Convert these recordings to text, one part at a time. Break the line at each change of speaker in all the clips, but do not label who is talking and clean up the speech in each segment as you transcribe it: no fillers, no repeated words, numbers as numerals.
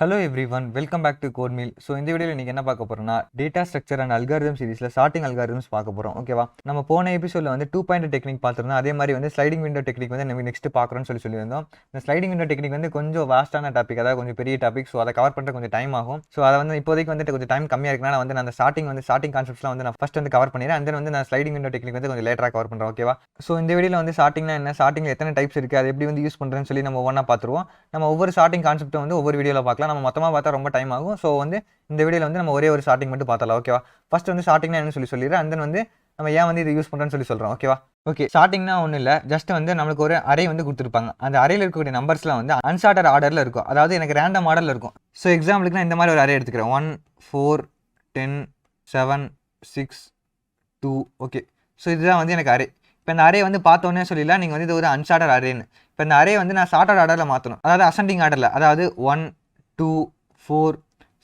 Hello everyone welcome back to code meal. So இந்த வீடியோவில் நீங்கள் என்ன பார்க்க போகிறோம்னா டேட்டா ஸ்ட்ரக்சர் அண்ட் அல்காரிதம் சீரிஸில் ஸ்டார்டிங் அல்காரிதம்ஸ் பார்க்க போகிறோம். ஓகேவா, நம்ம போன எபிசோடில் வந்து 2 பாயிண்ட் டெக்னிக் பார்த்துருந்தோம். அதே மாதிரி வந்து ஸ்லைடிங் விண்டோ டெக்னிக் வந்து நம்ம நெக்ஸ்ட் பார்க்குறோன்னு சொல்லியிருந்தோம். இந்த ஸ்லைடிங் விண்டோ டெக்னிக் வந்து கொஞ்சம் வாஸ்டான டாபிக், அதாவது கொஞ்சம் பெரிய டாபிக். ஸோ அதை கவர் பண்ணுற கொஞ்சம் டைம் ஆகும். ஸோ அதை வந்து இப்போதைக்கு வந்து கொஞ்சம் டைம் கம்மியாக இருக்கனால வந்து நான் ஸ்டார்டிங் கான்செப்ட்ஸ்லாம் வந்து நான் ஃபஸ்ட் வந்து கவர் பண்ணிடுறேன். அந்த வந்து நான் ஸ்லைடிங் விண்டோ டெக்னிக் வந்து கொஞ்சம் லேட்டராக கவர் பண்ணுறேன். ஓகேவா, ஸோ இந்த வீடியோவில் வந்து ஸ்டார்டிங்னா என்ன, ஸ்டார்டிங்கில் எத்தனை டைப்ஸ் இருக்குது, அது எப்படி வந்து யூஸ் பண்ணுறேன்னு சொல்லி நம்ம ஒவ்வொன்றா பார்த்துருவோம். நம்ம ஒவ்வொரு ஸ்டார்டிங் கான்செப்ட்டை வந்து ஒவ்வொரு வீடியோவில் பார்க்கலாம். நம்ம மொத்தமாக பார்த்தா ரொம்ப டைம் ஆகும். ஸோ வந்து இந்த வீடியோவில் வந்து நம்ம ஒரே ஒரு ஸ்டார்டிங் மட்டும் பார்த்தலாம். ஓகேவா, ஃபர்ஸ்ட் வந்து ஸ்டார்டிங்னா என்ன சொல்லிடுறேன். அந்த வந்து நம்ம ஏன் வந்து இது யூஸ் பண்ணுறேன்னு சொல்கிறோம். ஓகேவா, ஓகே, ஸ்டார்டிங்னா ஒன்றும் இல்லை, ஜஸ்ட் வந்து நம்மளுக்கு ஒரு அரே வந்து கொடுத்துருப்பாங்க. அந்த அறையில் இருக்கக்கூடிய நம்பர்ஸ்லாம் வந்து அன்சார்ட்டட் ஆர்டரில் இருக்கும், அதாவது எனக்கு ரேண்டம் ஆர்டரில் இருக்கும். ஸோ எக்ஸாம்பிளுக்கு நான் இந்த மாதிரி ஒரு அரே எடுத்துக்கிறேன், 1 4 10 7 6 2. ஓகே, ஸோ இதுதான் வந்து எனக்கு அரே. இப்போ இந்த அரே வந்து பார்த்தோன்னே சொல்லிடலாம் நீங்கள் வந்து இது ஒரு அன்சார்ட்டட் அரேன்னு. இப்போ இந்த அரே வந்து நான் சார்ட்டட் ஆர்டரில் மாற்றணும், அதாவது அசெண்டிங் ஆர்டரில், அதாவது 1 2 4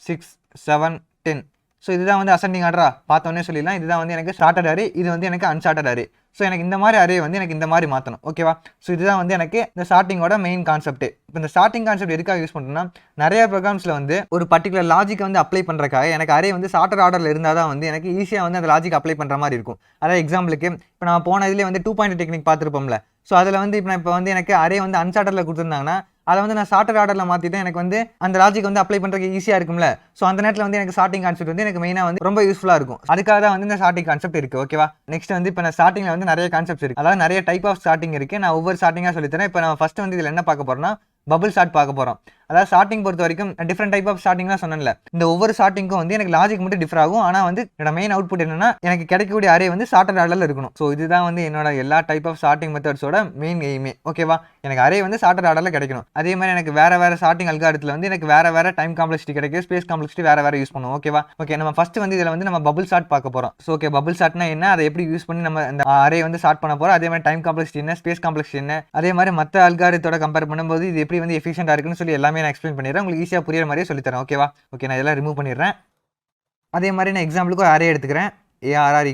6 7 10. ஸோ இதுதான் வந்து அசெண்டிங் ஆர்டரா பார்த்தோன்னே சொல்லிடலாம். இதுதான் வந்து எனக்கு சார்ட்டட் அரே, இது வந்து எனக்கு அன்சார்ட்டட் அரே. ஸோ எனக்கு இந்த மாதிரி அரே வந்து எனக்கு இந்த மாதிரி மாற்றணும். ஓகேவா, ஸோ இதுதான் வந்து எனக்கு இந்த ஸ்டார்டிங்கோட மெயின் கான்செப்ட். இப்போ இந்த ஸ்டார்டிங் கான்செப்ட் எதுக்காக யூஸ் பண்ணுறேன்னா, நிறைய ப்ரோக்ராம்ஸில் வந்து ஒரு பர்டிகுலர் லாஜிக் வந்து அப்ளை பண்ணுறக்காக எனக்கு அரே வந்து சார்ட்டட் ஆர்டரில் இருந்தால் தான் வந்து எனக்கு ஈஸியாக வந்து அந்த லாஜிக் அப்ளை பண்ணுற மாதிரி இருக்கும். அதாவது எக்ஸாம்பிளுக்கு இப்போ நான் போன இதிலே வந்து 2 பாயிண்ட் டெக்னிக் பார்த்துருப்போம்ல. ஸோ அதில் வந்து இப்போ வந்து எனக்கு அரே வந்து அன்சார்ட்டரில் கொடுத்துருந்தாங்கன்னா அதை வந்து நான் சார்ட்டட் ஆர்டரில் மாற்றிட்டு எனக்கு வந்து அந்த லாஜிக் வந்து அப்ளை பண்ணுறதுக்கு ஈஸியாக இருக்கும்ல. ஸோ அந்த நேரத்தில் வந்து எனக்கு ஸ்டார்டிங் கான்செப்ட் வந்து எனக்கு மெயினாக வந்து ரொம்ப யூஸ்ஃபுல்லாக இருக்கும். அதுக்காக தான் வந்து இந்த ஸ்டார்டிங் கான்செப்ட் இருக்குது. ஓகேவா, நெக்ஸ்ட் வந்து இப்போ நான் ஸ்டார்டிங்கில் வந்து நிறைய கான்செப்ட்ஸ் இருக்குது, அதாவது நிறைய டைப் ஆஃப் ஸ்டார்டிங் இருக்குது. நான் ஒவ்வொரு ஸ்டார்டிங்காக சொல்லித்தரேன். இப்போ நான் ஃபஸ்ட்டு வந்து இதில் என்ன பார்க்க போகிறேன்னா, பபுள் ஸ்டார்ட் பார்க்க போகிறோம். அதாவது ஸ்டார்டிங் பொறுத்த வரைக்கும் டிஃப்ரெண்ட் டைப் ஆஃப் ஸ்டார்டிங்லாம் சொன்னேன்ல, இந்த ஒவ்வொரு ஸ்டார்டிங்கும் வந்து எனக்கு லாஜிக் மட்டும் டிஃபர் ஆகும். ஆனால் வந்து என்னோட மெயின் அவுட்புட் என்னன்னா, எனக்கு கிடைக்கக்கூடிய அரே வந்து சார்ட்டட் ஆர்டரில் இருக்கணும். ஸோ இதுதான் வந்து என்னோட எல்லா டைப் ஆஃப் ஸ்டார்டிங் மெத்தட்ஸோட மெயின் எய்மே. ஓகேவா, எனக்கு அரே வந்து சார்ட்டட் ஆர்டரில் கிடைக்கணும். அதே மாதிரி எனக்கு வேற ஸ்டார்டிங் அல்காரிதத்தில் வந்து எனக்கு வேற டைம் காம்ப்ளெக்சிட்டி கிடைக்கும், ஸ்பேஸ் காம்ப்ளெக்சிட்டி வேற யூஸ் பண்ணுவோம். ஓகேவா, ஓகே, நம்ம ஃபர்ஸ்ட் வந்து இதில் வந்து நம்ம பபுள் ஸ்டார்ட் பார்க்க போகிறோம். ஸோ ஓகே, பபுள் ஸ்டார்ட்னா என்ன, அதை எப்படி யூஸ் பண்ணி நம்ம இந்த அரே வந்து ஸ்டார்ட் பண்ண போகிறோம். அதே மாதிரி டைம் காம்ப்ளெக்சிட்டி என்ன, ஸ்பேஸ் காம்ப்ளெக்சிட்டி என்ன, அதே மாதிரி மற்ற அல்காரிதத்தோட கம்பேர் பண்ணும்போது இது எப்படி வந்து எஃபிஷியண்டாக இருக்குன்னு சொல்லி எல்லாமே நான் எக்ஸ்பிளைன் பண்ணிடுறேன். உங்களுக்கு ஈஸியாக புரியுற மாதிரியே சொல்லித்தரேன். ஓகேவா, ஓகே, நான் இதெல்லாம் ரிமூவ் பண்ணிடுறேன். அதே மாதிரி நான் எக்ஸாம்பிளுக்கு ஒரு அரே எடுத்துக்கிறேன், ARR =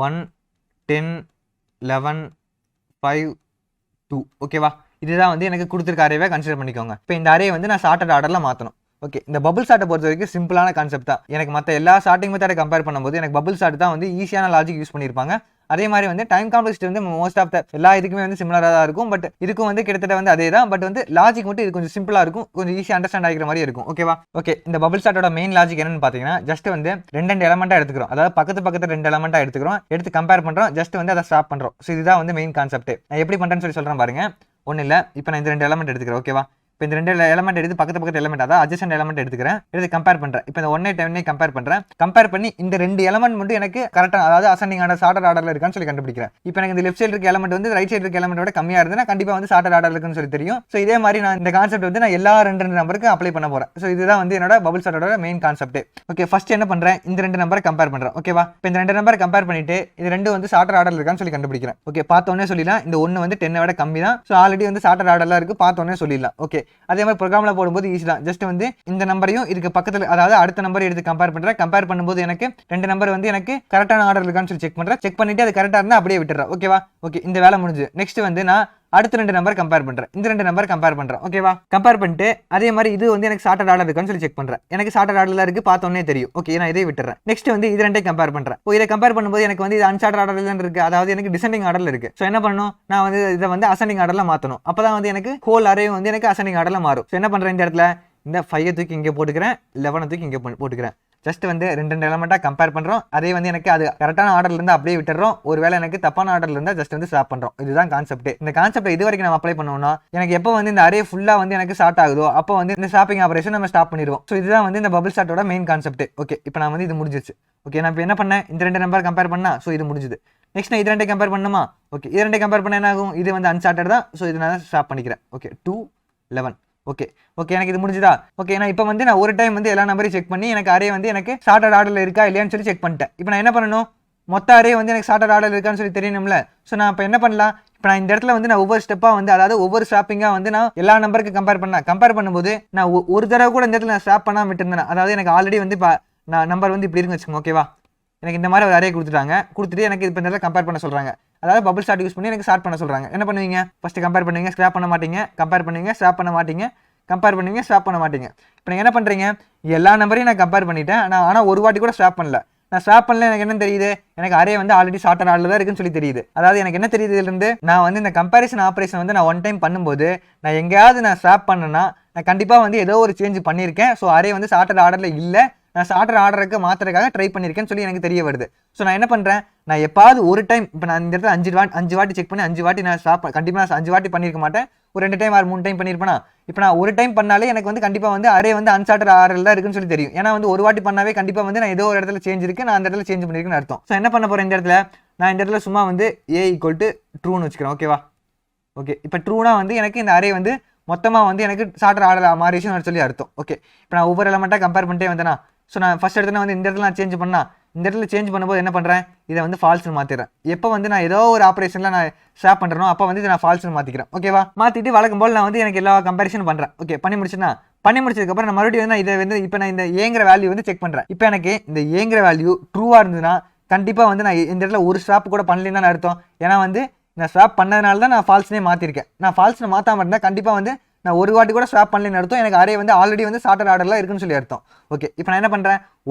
1 10 11 5 2. ஓகேவா, இதுதான் வந்து எனக்கு கொடுத்துருக்க அரேவை கன்சிடர் பண்ணிக்கோங்க. இப்போ இந்த அரே வந்து நான் சார்ட்டட் ஆர்டரில் மாற்றணும். ஓகே, இந்த பபுள் ஸ்டார்ட்டை பொறுத்த வரைக்கும் சிம்பிளான கான்செப்ட் தான். எனக்கு மற்ற எல்லா ஸ்டார்டிங் மெத்தடை கம்பேர் பண்ணும்போது எனக்கு பபுள் ஸ்டார்ட் தான் வந்து ஈஸியான லாஜிக் யூஸ் பண்ணியிருப்பாங்க. அதே மாதிரி வந்து டைம் காம்ப்ளெக்சிட்டி வந்து மோஸ்ட் ஆஃப் த எல்லா இதுக்குமே வந்து சிமிலராக தான் இருக்கும். பட் இதுக்கும் வந்து கிட்டத்தட்ட வந்து அதே தான். பட் வந்து லாஜிக் மட்டும் இது கொஞ்சம் சிம்பிளாக இருக்கும், கொஞ்சம் ஈஸியாக அண்டர்ஸ்டாண்ட் ஆகிற மாதிரி இருக்கும். ஓகேவா, ஓகே, இந்த பபுள் ஸ்டார்ட்டோட மெயின் லாஜிக் என்னன்னு பார்த்தீங்கன்னா, ஜஸ்ட் வந்து ரெண்டு எலமெண்ட்டாக எடுத்துக்கிறோம், அதாவது பக்கத்து 2 எலமெண்ட்டாக எடுத்துக்கிறோம், எடுத்து கம்பேர் பண்ணுறோம், ஜஸ்ட் வந்து அதை ஸ்டாப் பண்ணுறோம். ஸோ இதுதான் வந்து மெயின் கான்செப்ட். நான் எப்படி பண்ணுறேன்னு சொல்லி சொல்கிறேன் பாருங்க. ஒன்றும் இல்லை, இப்போ நான் இந்த 2 எலமெண்ட் எடுத்துக்கிறேன். ஓகேவா, இப்போ இந்த 2 எலமெண்ட் எடுத்து பக்கத்து எலமெண்ட், அதாவது அட்ஜசன்ட் எலமெண்ட் எடுத்துக்கிறேன், எடுத்து கம்பேர் பண்ணுறேன். இப்போ இந்த 1 10 கம்பேர் பண்ணுறேன். கம்பேர் பண்ணி இந்த 2 எலமெண்ட் மட்டும் எனக்கு கரெக்டாக, அதாவது அசெண்டிங் ஆர்டர் சார்ட்டட் ஆர்டரில் இருக்கான்னு சொல்லி கண்டுபிடிக்கிறேன். இப்போ எனக்கு இந்த லெஃப்ட் சைடு இருக்க எலமெண்ட் வந்து ரைட் சைடு இருக்க எலமெண்ட் விட கம்மியாக இருந்ததுன்னா கண்டிப்பாக வந்து சார்ட்டட் ஆர்டர் இருக்குன்னு சொல்லி தெரியும். ஸோ இதே மாதிரி நான் இந்த கான்செப்ட் வந்து நான் எல்லா 2 நம்பருக்கு அப்ளை பண்ண போகிறேன். ஸோ இதுதான் வந்து என்னோட பபுள் ஸ்டார்ட்டோட மெயின் கான்செப்ட். ஓகே, ஃபர்ஸ்ட் என்ன பண்ணுறேன், இந்த 2 நம்பரை கம்பேர் பண்ணுறேன். ஓகேவா, இப்போ இந்த 2 நம்பரை கம்பேர் பண்ணிட்டு இது 2 வந்து சார்ட்டட் ஆர்டரில் இருக்கான்னு சொல்லி கண்டுபிடிக்கிறேன். ஓகே, பார்த்தோன்னே சொல்லிடலாம் இந்த 1 வந்து 10 விட கம்மி தான். ஸோ ஆல்ரெடி வந்து சார்ட்டட் ஆர்டரில் இருக்குது, பார்த்தோன்னே சொல்லிடலாம். ஓகே, அதே மாதிரி ப்ரோக்ராமில் போடும்போது ஈஸி தான். ஜஸ்ட் வந்து இந்த நம்பரையும் இதுக்கு பக்கத்தில், அதாவது அடுத்த நம்பர் எடுத்து கம்பேர் பண்றேன். கம்பேர் பண்ணும்போது எனக்கு 2 நம்பர் வந்து எனக்கு கரெக்டான ஆர்டர் இருக்கான்னு சொல்லி செக் பண்றேன். செக் பண்ணிட்டு அது கரெக்டா இருந்தா அப்படியே விட்டுறேன். ஓகேவா, ஓகே, இந்த வேலை முடிஞ்சு. நெக்ஸ்ட் வந்து நான் அடுத்த 2 நம்பர் கம்பேர் பண்றேன், இந்த 2 நம்பர் கம்பேர் பண்றேன். ஓகேவா, கம்பேர் பண்ணிட்டு அதே மாதிரி இது வந்து எனக்கு சார்ட்டட் ஆர்டர் இருக்கான்னு சொல்லி செக் பண்றேன். எனக்கு சார்ட்டட் ஆர்டர்ல இருக்கு, பார்த்தோன்னே தெரியும். ஓகே, நான் இதை விட்டுறேன். நெக்ஸ்ட் வந்து இது 2 கம்பேர் பண்றேன். இதை கம்பேர் பண்ணும்போது எனக்கு வந்து இது அன்சார்ட்டட் ஆர்டர்ல இருக்கு, அதாவது எனக்கு டிசெண்டிங் ஆர்டர்ல இருக்கு. ஸோ என்ன பண்ணணும், நான் வந்து இதை வந்து அசெண்டிங் ஆர்டர்ல மாற்றணும். அப்பதான் வந்து எனக்கு ஹோல் அரே வந்து எனக்கு அசெண்டிங் ஆர்டர்ல மாறும். ஸோ என்ன பண்றேன், இந்த இடத்துல இந்த 5 தூக்கி இங்கே போட்டுக்கிறேன், 11 தூக்கி இங்கே போட்டுக்கிறேன். ஜஸ்ட் வந்து 2 எலமெண்ட்டாக கம்பேர் பண்ணுறோம். அதே வந்து எனக்கு அது கரெக்டான ஆர்டர்ல இருந்து அப்படியே விட்டுறோம். ஒருவேளை எனக்கு தப்பான ஆர்டர்ல இருந்தால் ஜஸ்ட் வந்து ஸ்டாப் பண்ணுறோம். இதுதான் கான்செப்ட். இந்த கான்செப்ட் இது வரைக்கும் நம்ம அப்ளை பண்ணோம்னா எனக்கு எப்போ வந்து இந்த அரே ஃபுல்லாக வந்து எனக்கு ஸ்டார்ட் ஆகுதோ அப்போ வந்து இந்த ஸ்டாப்பிங் ஆபரேஷன் நம்ம ஸ்டாப் பண்ணிடுவோம். ஸோ இதுதான் வந்து இந்த பபுள் ஸ்டார்ட்டோட மெயின் கான்செப்ட். ஓகே, இப்போ நான் வந்து இது முடிஞ்சிச்சு. ஓகே, நான் இப்போ என்ன பண்ணேன், இந்த 2 நம்பர் கம்பேர் பண்ணா, ஸோ இது முடிஞ்சுது. நெக்ஸ்ட் நான் இது 2 கம்பேர் பண்ணுமா. ஓகே, இது 2 கம்பேர் பண்ண என்ன ஆகும், இது வந்து அன்சார்ட்டட் தான். ஸோ இது நான் ஸ்டாப் பண்ணிக்கிறேன். ஓகே, 2 11. ஓகே, ஓகே, எனக்கு இது முடிஞ்சுதா. ஓகே, நான் இப்போ வந்து நான் ஒரு டைம் வந்து எல்லா நம்பரையும் செக் பண்ணி எனக்கு அரே வந்து எனக்கு சார்ட்டட் ஆர்டரில் இருக்கா இல்லையான்னு சொல்லி செக் பண்ணிட்டேன். இப்போ நான் என்ன பண்ணணும், மொத்த அரே வந்து எனக்கு சார்ட்டட் ஆர்டர் இருக்கான்னு சொல்லி தெரியணும்ல. ஸோ நான் இப்போ என்ன பண்ணலாம், இப்போ நான் இந்த இடத்துல வந்து நான் ஒவ்வொரு ஸ்டெப்பாக வந்து, அதாவது ஒவ்வொரு ஸ்டாப்பிங்காக வந்து நான் எல்லா நம்பருக்கு கம்பேர் பண்ணும்போது நான் ஒரு தடவை கூட இந்த இடத்துல நான் ஸ்டாப் பண்ணாமல் விட்டுருந்தேன். அதாவது எனக்கு ஆல்ரெடி வந்து இப்போ நான் நம்பர் வந்து இப்படி இருக்குன்னு வச்சுக்கோங்க. ஓகேவா, எனக்கு இந்த மாதிரி ஒரு அரே கொடுத்துட்டு எனக்கு இப்போ இந்த இடத்துல கம்பேர் பண்ண சொல்கிறாங்க. அதாவது பபுள் ஸ்டார்ட் யூஸ் பண்ணி எனக்கு ஸ்டார்ட் பண்ண சொல்கிறாங்க. என்ன பண்ணுவீங்க, ஃபஸ்ட்டு கம்பேர் பண்ணுவீங்க, ஸ்கிராப் பண்ண மாட்டீங்க, கம்பேர் பண்ணுவீங்க, ஸ்டாப் பண்ண மாட்டீங்க, கம்பேர் பண்ணுவீங்க, ஸ்வாப் பண்ண மாட்டீங்க. இப்போ நீங்கள் என்ன பண்ணுறீங்க, எல்லா நம்பரையும் நான் கம்பேர் பண்ணிட்டேன், ஆனால் ஒரு வாட்டி கூட ஸ்வாப் பண்ணல. நான் ஸ்வாப் பண்ணல, எனக்கு என்ன தெரியுது, எனக்கு அரே வந்து ஆல்ரெடி ஷார்ட்டர் ஆர்டர் தான் இருக்குன்னு சொல்லி தெரியுது. அதாவது எனக்கு என்ன தெரியுது இதிலிருந்து, நான் வந்து இந்த கம்பேரிசன் ஆப்ரேஷன் வந்து நான் ஒன் டைம் பண்ணும்போது நான் எங்கேயாவது நான் ஸ்வாப் பண்ணேன்னா நான் கண்டிப்பாக வந்து ஏதோ ஒரு சேஞ்ச் பண்ணியிருக்கேன். ஸோ அரே வந்து ஷார்ட்டர் ஆர்டரில் இல்லை, நான் ஷார்ட்டர் ஆர்டருக்கு மாற்றுறதுக்காக ட்ரை பண்ணியிருக்கேன்னு சொல்லி எனக்கு தெரிய வருது. ஸோ நான் என்ன பண்ணுறேன், நான் எப்பாவது ஒரு டைம், இப்போ நான் இந்த இடத்துல 5 வாட்டி செக் பண்ணி 5 வாட்டி நான் ஸ்வாப் கண்டிப்பாக நான் 5 வாட்டி பண்ணியிருக்க மாட்டேன், ஒரு 2 டைம் 3 டைம் பண்ணியிருப்பேனா. இப்போ நான் ஒரு டைம் பண்ணாலே எனக்கு வந்து கண்டிப்பாக வந்து அரே வந்து அன்சார்ட்டர் ஆர்டர் தான் இருக்குன்னு சொல்லி தெரியும். ஏன்னா வந்து ஒரு வாட்டி பண்ணாவே கண்டிப்பாக வந்து நான் ஏதோ ஒரு இடத்துல சேஞ்ச் இருக்கு, நான் அந்த இடத்துல சேஞ்ச் பண்ணியிருக்குன்னு அர்த்தம். ஸோ என்ன பண்ண போகிறேன், இந்த இடத்துல நான் இந்த இடத்துல சும்மா வந்து a = ட்ரூன்னு வச்சுக்கிறேன். ஓகேவா, ஓகே. இப்போ ட்ரூனா வந்து எனக்கு இந்த அரே வந்து மொத்தமாக வந்து எனக்கு ஷார்ட்டர் ஆர்டர் மாறிச்சுன்னு சொல்லி அர்த்தம். ஓகே, இப்போ நான் ஒவ்வொரு எலமெண்ட்டாக கம்பேர் பண்ணிட்டே வந்தேன்னா, ஸோ நான் ஃபஸ்ட் இடத்துல வந்து இந்த இடத்துல நான் சேஞ்ச் பண்ணால், இந்த இடத்துல சேஞ்ச் பண்ணும்போது என்ன பண்ணுறேன், இதை வந்து ஃபால்ஸ்னு மாற்றிடுறேன். எப்போ வந்து நான் ஏதோ ஒரு ஆப்ரேஷனில் நான் ஸ்வாப் பண்ணுறேனோ அப்போ வந்து இதை நான் ஃபால்ஸ்னு மாற்றிக்கிறேன். ஓகேவா, மாற்றிட்டு வழக்கம் போல் நான் வந்து எனக்கு எல்லா கம்பேரிசன் பண்ணுறேன். ஓகே, பண்ணி முடிச்சதுக்கப்புறம் நான் மறுபடியும் வந்து இதை வந்து இப்போ நான் இந்த ஏங்கிற வேல்யூ வந்து செக் பண்ணுறேன். இப்போ எனக்கு இந்த ஏங்கிற வேல்யூ ட்ரூவாக இருந்ததுன்னா கண்டிப்பாக வந்து நான் இந்த இடத்துல ஒரு ஸ்வாப் கூட பண்ணலன்னு அர்த்தம். ஏன்னா வந்து நான் ஸ்வாப் பண்ணதுனால தான் நான் ஃபால்ஸ்னே மாற்றிருக்கேன். நான் ஃபால்ஸ்னு மாற்றாமல் இருந்தால் கண்டிப்பாக வந்து நான் ஒரு வாட்டி கூட ஸ்வாப் பண்ணலன்னு அர்த்தம். எனக்கு அரே வந்து ஆல்ரெடி வந்து ஷார்ட்டர் ஆர்டரில் இருக்குன்னு சொல்லி அர்த்தம். ஓகே, இப்போ நான் என்ன பண்ணுறேன்,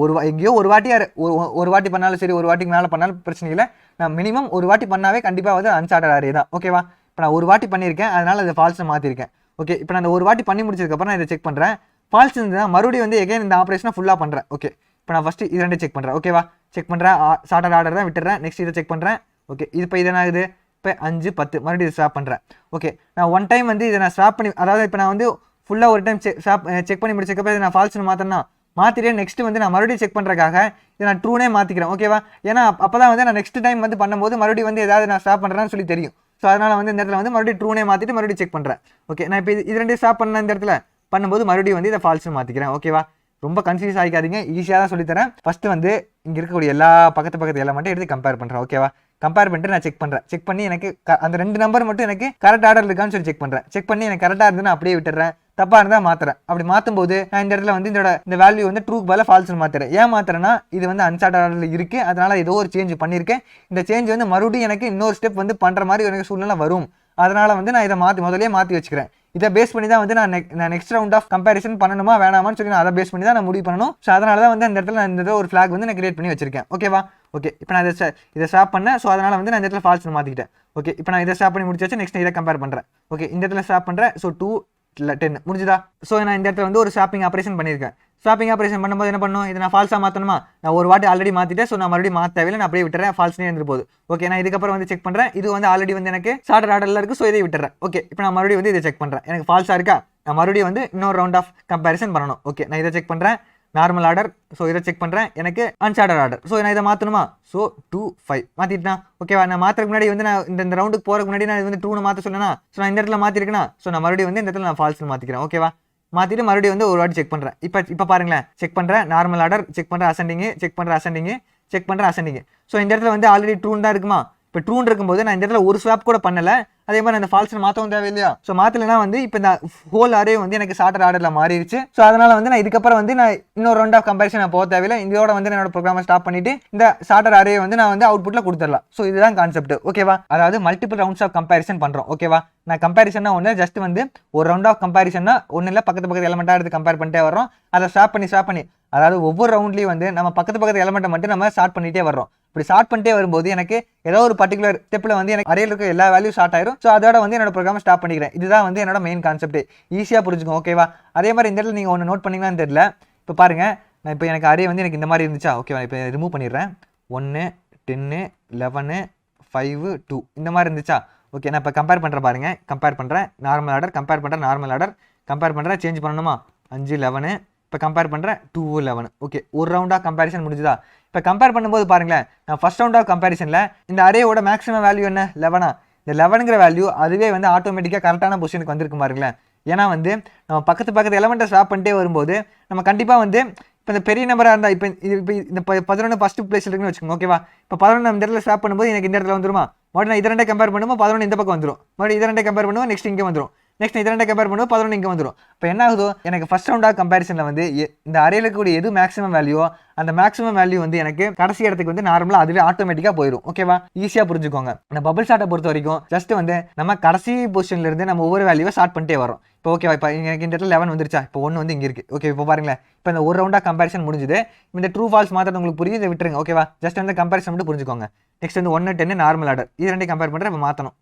எங்கேயோ ஒரு வாட்டி பண்ணாலும் சரி, ஒரு வாட்டிக்கு மேலே பண்ணாலும் பிரச்சனை இல்லை. நான் மினிமம் ஒரு வாட்டி பண்ணாவே கண்டிப்பாக வந்து அன்சார்ட்டர் அரே தான். ஓகேவா, இப்போ நான் ஒரு வாட்டி பண்ணியிருக்கேன், அதனால் அதை ஃபால்ஸ்னு மாற்றிருக்கேன். ஓகே, இப்போ நான் அந்த ஒரு வாட்டி பண்ணி முடிச்சதுக்கப்புறம் நான் இதை செக் பண்ணுறேன். ஃபால்ஸ் இருந்ததுன்னா மறுபடியும் வந்து எகைன் இந்த ஆப்ரேஷனை ஃபுல்லாக பண்ணுறேன். ஓகே, இப்போ நான் ஃபஸ்ட்டு இது 2 செக் பண்ணுறேன். ஓகேவா, செக் பண்ணுறேன், ஷார்ட்டர் ஆர்டர் தான் விட்டுறேன். நெக்ஸ்ட் இதை செக் பண்ணுறேன். ஓகே, இது இப்போ இது என்ன ஆகுது, இப்போ 5 10 மறுபடியும் இது ஸ்வாப் பண்ணுறேன். ஓகே, நான் ஒன் டைம் வந்து இதை நான் ஸ்வாப் பண்ணி, அதாவது இப்போ நான் வந்து ஃபுல்லாக ஒரு டைம் செக் பண்ணி முடிச்சதுக்கப்புறம் இதை நான் ஃபால்ஸ்னு மாற்றிட்டு நெக்ஸ்ட்டு வந்து நான் மறுபடியும் செக் பண்ணுறதுக்காக இதை நான் ட்ரூனே மாற்றிக்கிறேன். ஓகேவா, ஏன்னா அப்போ தான் வந்து நான் நெக்ஸ்ட் டைம் வந்து பண்ணும்போது மறுபடியும் வந்து ஏதாவது நான் ஸ்வாப் பண்ணுறேன்னு சொல்லி தெரியும். ஸோ அதனால் வந்து இந்த இடத்துல வந்து மறுபடியும் ட்ரூனே மாற்றிட்டு மறுபடியும் செக் பண்ணுறேன். ஓகே, நான் இப்போ இது 2 ஸ்வாப் பண்ண இந்த இடத்துல பண்ணும்போது மறுபடியும் வந்து இதை ஃபால்ஸ்னு மாற்றிக்கிறேன். ஓகேவா, ரொம்ப கன்ஃபியூஸ் ஆகிக்காதீங்க, ஈஸியாக தான் சொல்லித்தரேன். ஃபஸ்ட்டு வந்து இங்கே இருக்கக்கூடிய எல்லா பக்கத்து எல்லாம் எடுத்து கம்பேர் பண்ணுறேன். ஓகேவா, கம்பேர் பண்ணிட்டு நான் செக் பண்ணி எனக்கு அந்த 2 நம்பர் மட்டும் எனக்கு கரெக்ட் ஆர்டர் இருக்கான்னு சொல்லி செக் பண்ணுறேன். செக் பண்ணி எனக்கு கரெக்டாக இருந்துன்னு அப்படியே விட்டுறேன், தப்பாக இருந்தால் மாற்றுறேன். அப்படி மாற்றும் போது நான் இந்த இடத்துல வந்து இந்த வேல்யூ வந்து ட்ரூக்கு பதிலாக ஃபால்ஸ்னு மாற்றுறேன். ஏன் மாற்றுறேன்னா இது வந்து அன்சார்ட்டர் ஆர்டரில் இருக்குது, அதனால் ஏதோ ஒரு சேஞ்ச் பண்ணியிருக்கேன். இந்த சேஞ்ச் வந்து மறுபடியும் எனக்கு இன்னொரு ஸ்டெப் வந்து பண்ணுற மாதிரி எனக்கு சூழ்நிலை வரும். அதனால் வந்து நான் இதை முதலே மாற்றி வச்சுக்கிறேன். இதை பேஸ் பண்ணி தான் வந்து நான் நெக்ஸ்ட் ரவுண்ட் ஆஃப் கம்பேரிசன் பண்ணணுமா வேணாமான்னு சொல்லி நான் அதை பேஸ் பண்ணி தான் நான் முடிவு பண்ணணும். ஸோ அதனால தான் வந்து அந்த இடத்துல நான் இந்த ஒரு ஃபிளாக் வந்து நான் கிரியேட் பண்ணி வச்சிருக்கேன். ஓகேவா, ஓகே, இப்போ நான் இதை ஸ்வாப் பண்ணேன். ஸோ அதனால் வந்து நான் இந்த இடத்துல ஃபால்ஸ்னு மாற்றிக்கிட்டேன். ஓகே, இப்போ நான் இதை ஸ்வாப் பண்ணி முடிச்சாச்சு. நெக்ஸ்ட் இதை கம்பேர் பண்ணுறேன். ஓகே, இந்த இடத்துல ஸ்வாப் பண்ணுறேன். ஸோ 2 இல்லை 10 முடிஞ்சுதா. ஸோ நான் இந்த இடத்துல வந்து ஒரு ஸ்வாப்பிங் ஆப்ரேஷன் பண்ணியிருக்கேன். ஸ்வாப்பிங் ஆப்ரேஷன் பண்ணும்போது என்ன பண்ணும், இதை நான் ஃபால்ஸாக மாற்றணுமா, நான் ஒரு வாட்டி ஆல்ரெடி மாற்றிட்டேன். ஸோ நான் மறுபடியும் மாற்ற தேவையில்லை, நான் அப்படியே விட்டுறேன், ஃபால்ஸ்னே இருந்து போகுது. ஓகே, நான் இதுக்கப்புறம் வந்து செக் பண்ணுறேன். இது வந்து ஆல்ரெடி வந்து எனக்கு ஷார்ட்டர் ஆர்டரில் இருக்குது. ஸோ இதை விட்டுறேன். ஓகே, இப்போ நான் மறுபடியும் வந்து இதை செக் பண்ணுறேன். எனக்கு ஃபால்ஸாக இருக்கா, நான் மறுபடியும் வந்து இன்னொரு ரவுண்ட் ஆஃப் கம்பேரிசன் பண்ணணும். ஓகே, நான் இதை செக் பண்ணுறேன், நார்மல் ஆர்டர். ஸோ இதை செக் பண்ணுறேன், எனக்கு அன்சார்ட்டர் ஆர்டர். ஸோ நான் இதை மாற்றணுமா, ஸோ 2 5 மாற்றிட்டேன். ஓகேவா, நான் மாற்றுறதுக்கு முன்னாடி வந்து நான் இந்த ரவுண்டுக்கு போகிறதுக்கு முன்னாடி நான் வந்து 2னு மாற்ற சொன்னேன்னா, ஸோ நான் இந்த இடத்துல மாற்றிருக்கேன்னா, ஸோ நான் மறுபடியும் வந்து இந்த இடத்துல நான் ஃபால்ஸ்னு மாற்றிக்கிறேன். ஓகேவா, மாற்றிட்டு மறுபடியும் வந்து ஒரு வாட்டி செக் பண்ணுறேன். இப்போ பாருங்களேன், செக் பண்ணுறேன், நார்மல் ஆர்டர், செக் பண்ணுறேன் அசெண்டிங்கு, செக் பண்ணுறேன் அசெண்டிங்கு. ஸோ இந்த இடத்துல வந்து ஆல்ரெடி ட்ரூன் தான் இருக்குமா. இப்போ ட்ரூன் இருக்கும்போது நான் இந்த இடத்துல ஒரு ஸ்வாப் கூட பண்ணலை. அதே மாதிரி அந்த ஃபால்ஸ்னு மாற்றவும் தேவையில்லையா. ஸோ மாற்றலைன்னா வந்து இப்போ இந்த ஹோல் அரே வந்து எனக்கு ஷார்ட்டர் ஆர்டரில் மாறிடுச்சு. ஸோ அதனால் வந்து நான் இதுக்கப்புறம் வந்து நான் இன்னொரு ரவுண்ட் ஆஃப் கம்பேரிசன் நான் போக தேவையில்லை. இதோட வந்து என்னோட ப்ரோக்ராமை ஸ்டாப் பண்ணிட்டு இந்த ஷார்ட்டர் அரே வந்து நான் வந்து அவுட்புட்டில் கொடுத்துடலாம். ஸோ இதுதான் கான்செப்ட். ஓகேவா, அதாவது மல்டிபிள் ரவுண்ட்ஸ் ஆஃப் கம்பேரிசன் பண்ணுறோம். ஓகேவா, நான் கம்பேரிசன்னா ஒன்று ஜஸ்ட் வந்து ஒரு ரவுண்ட் ஆஃப் கம்பேரிசன்னா ஒன்றும் இல்லை, பக்கத்து எலமெண்ட்டாக எடுத்து கம்பேர் பண்ணிட்டே வரோம். அதை ஸ்வாப் பண்ணி அதாவது ஒவ்வொரு ரவுண்ட்லேயும் வந்து நம்ம பக்கத்து எலமெண்ட்டை மட்டும் நம்ம ஸ்டார்ட் பண்ணிட்டே வரோம். இப்படி ஸ்டார்ட் பண்ணிட்டே வரும்போது எனக்கு ஏதோ ஒரு பர்டிகுலர் ஸ்டெப்பில் வந்து எனக்கு அரேல இருக்க எல்லா வேல்யூ ஸ்டார்ட் ஆயிரும். ஸோ அதோட வந்து என்னோட ப்ரோக்ராம் ஸ்டாப் பண்ணிக்கிறேன். இதுதான் வந்து என்னோட மெயின் கான்செப்ட். ஈஸியாக புரிஞ்சுக்கோங்க. ஓகேவா, அதே மாதிரி இந்த இடத்துல நீங்கள் ஒன்று நோட் பண்ணிங்களான்னு தெரியல. இப்போ பாருங்கள், நான் இப்போ எனக்கு அரே வந்து எனக்கு இந்த மாதிரி இருந்துச்சா. ஓகேவா, இப்போ ரிமூவ் பண்ணிடுறேன். 1 10 11 5 2 இந்த மாதிரி இருந்துச்சா. ஓகே, நான் இப்போ கம்பேர் பண்ணுறேன் பாருங்கள், கம்பேர் பண்ணுறேன் நார்மல் ஆர்டர், கம்பேர் பண்ணுறேன் சேஞ்ச் பண்ணணுமா 5 11. இப்போ கம்பேர் பண்ணுறேன் 2 11. ஓகே, ஒரு ரவுண்டாக கம்பேரிசன் முடிஞ்சுதா. இப்போ கம்பேர் பண்ணும்போது பாருங்களேன், நான் ஃபர்ஸ்ட் ரவுண்ட் ஆஃப் கம்பேரிசனில் இந்த அரேயோட மேக்ஸிமம் வேல்யூ என்ன 11. இந்த 11ங்கிற வேல்யூ அதுவே வந்து ஆட்டோமேட்டிக்காக கரெக்டான பொசிஷனுக்கு வந்திருக்கு பாருங்களேன். ஏன்னா வந்து நம்ம பக்கத்து எலமெண்ட்டை ஸ்வாப் பண்ணிட்டே வரும்போது நம்ம கண்டிப்பாக வந்து இப்போ இந்த பெரிய நம்பராக இருந்தால் இப்போ இந்த 11 ஃபஸ்ட்டு பிளேஸில் இருக்குன்னு வச்சுக்கோங்க. ஓகேவா, இப்போ 11 இந்த இடத்துல ஸ்வாப் பண்ணும்போது எனக்கு இந்த இடத்துல வந்துருமா, மறுபடியும் நான் 2 கம்பேர் பண்ணும்போது 11 இந்த பக்கம் வந்துடும், மறுபடியும் 2 கம்பேர் பண்ணுவோம், நெக்ஸ்ட் இங்கே வந்துடும். நெக்ஸ்ட் இது ரெண்டை கம்பேர் பண்ணுவோம் 11 இங்கே வந்துடும். இப்போ என்ன ஆகுதோ எனக்கு ஃபர்ஸ்ட் ரவுண்டாக கம்பேரிசனில் வந்து இந்த அரேல இருக்கக்கூடிய எது மேக்ஸிமம் வேல்யூ அந்த மேக்ஸிமம் வேல்யூ வந்து எனக்கு கடைசி இடத்துக்கு வந்து நார்மலாக அதுவே ஆட்டோமேட்டிக்காக போயிடும். ஓகேவா, ஈஸியாக புரிஞ்சுக்கோங்க. இந்த பபிள் சார்ட்டை பொறுத்த வரைக்கும் ஜஸ்ட் வந்து நம்ம கடைசி பொசிஷன்ல இருந்து நம்ம ஒவ்வொரு வேல்யூவை ஸ்டார்ட் பண்ணிட்டே வரோம். இப்போ ஓகேவா, இப்போ எனக்கு இந்த இடத்துல 11 வந்துருச்சா, இப்போ 1 வந்து இங்கே இருக்குது. ஓகே, இப்போ பாருங்களேன், இப்போ இந்த ஒரு ரவுண்டாக கம்பேரிசன் முடிஞ்சுது. இந்த ட்ரூ ஃபால்ஸ் மாத்திரம் உங்களுக்கு புரியுது, இதை விட்டுருங்க. ஓகேவா, ஜஸ்ட் வந்து கம்பேரிசன் மட்டும் புரிஞ்சுக்கோங்க. நெக்ஸ்ட் வந்து 1 10 நார்மல் ஆர்டர், இது ரெண்டையும் கம்பேர் பண்ணுறேன். இப்போ மாற்றணும்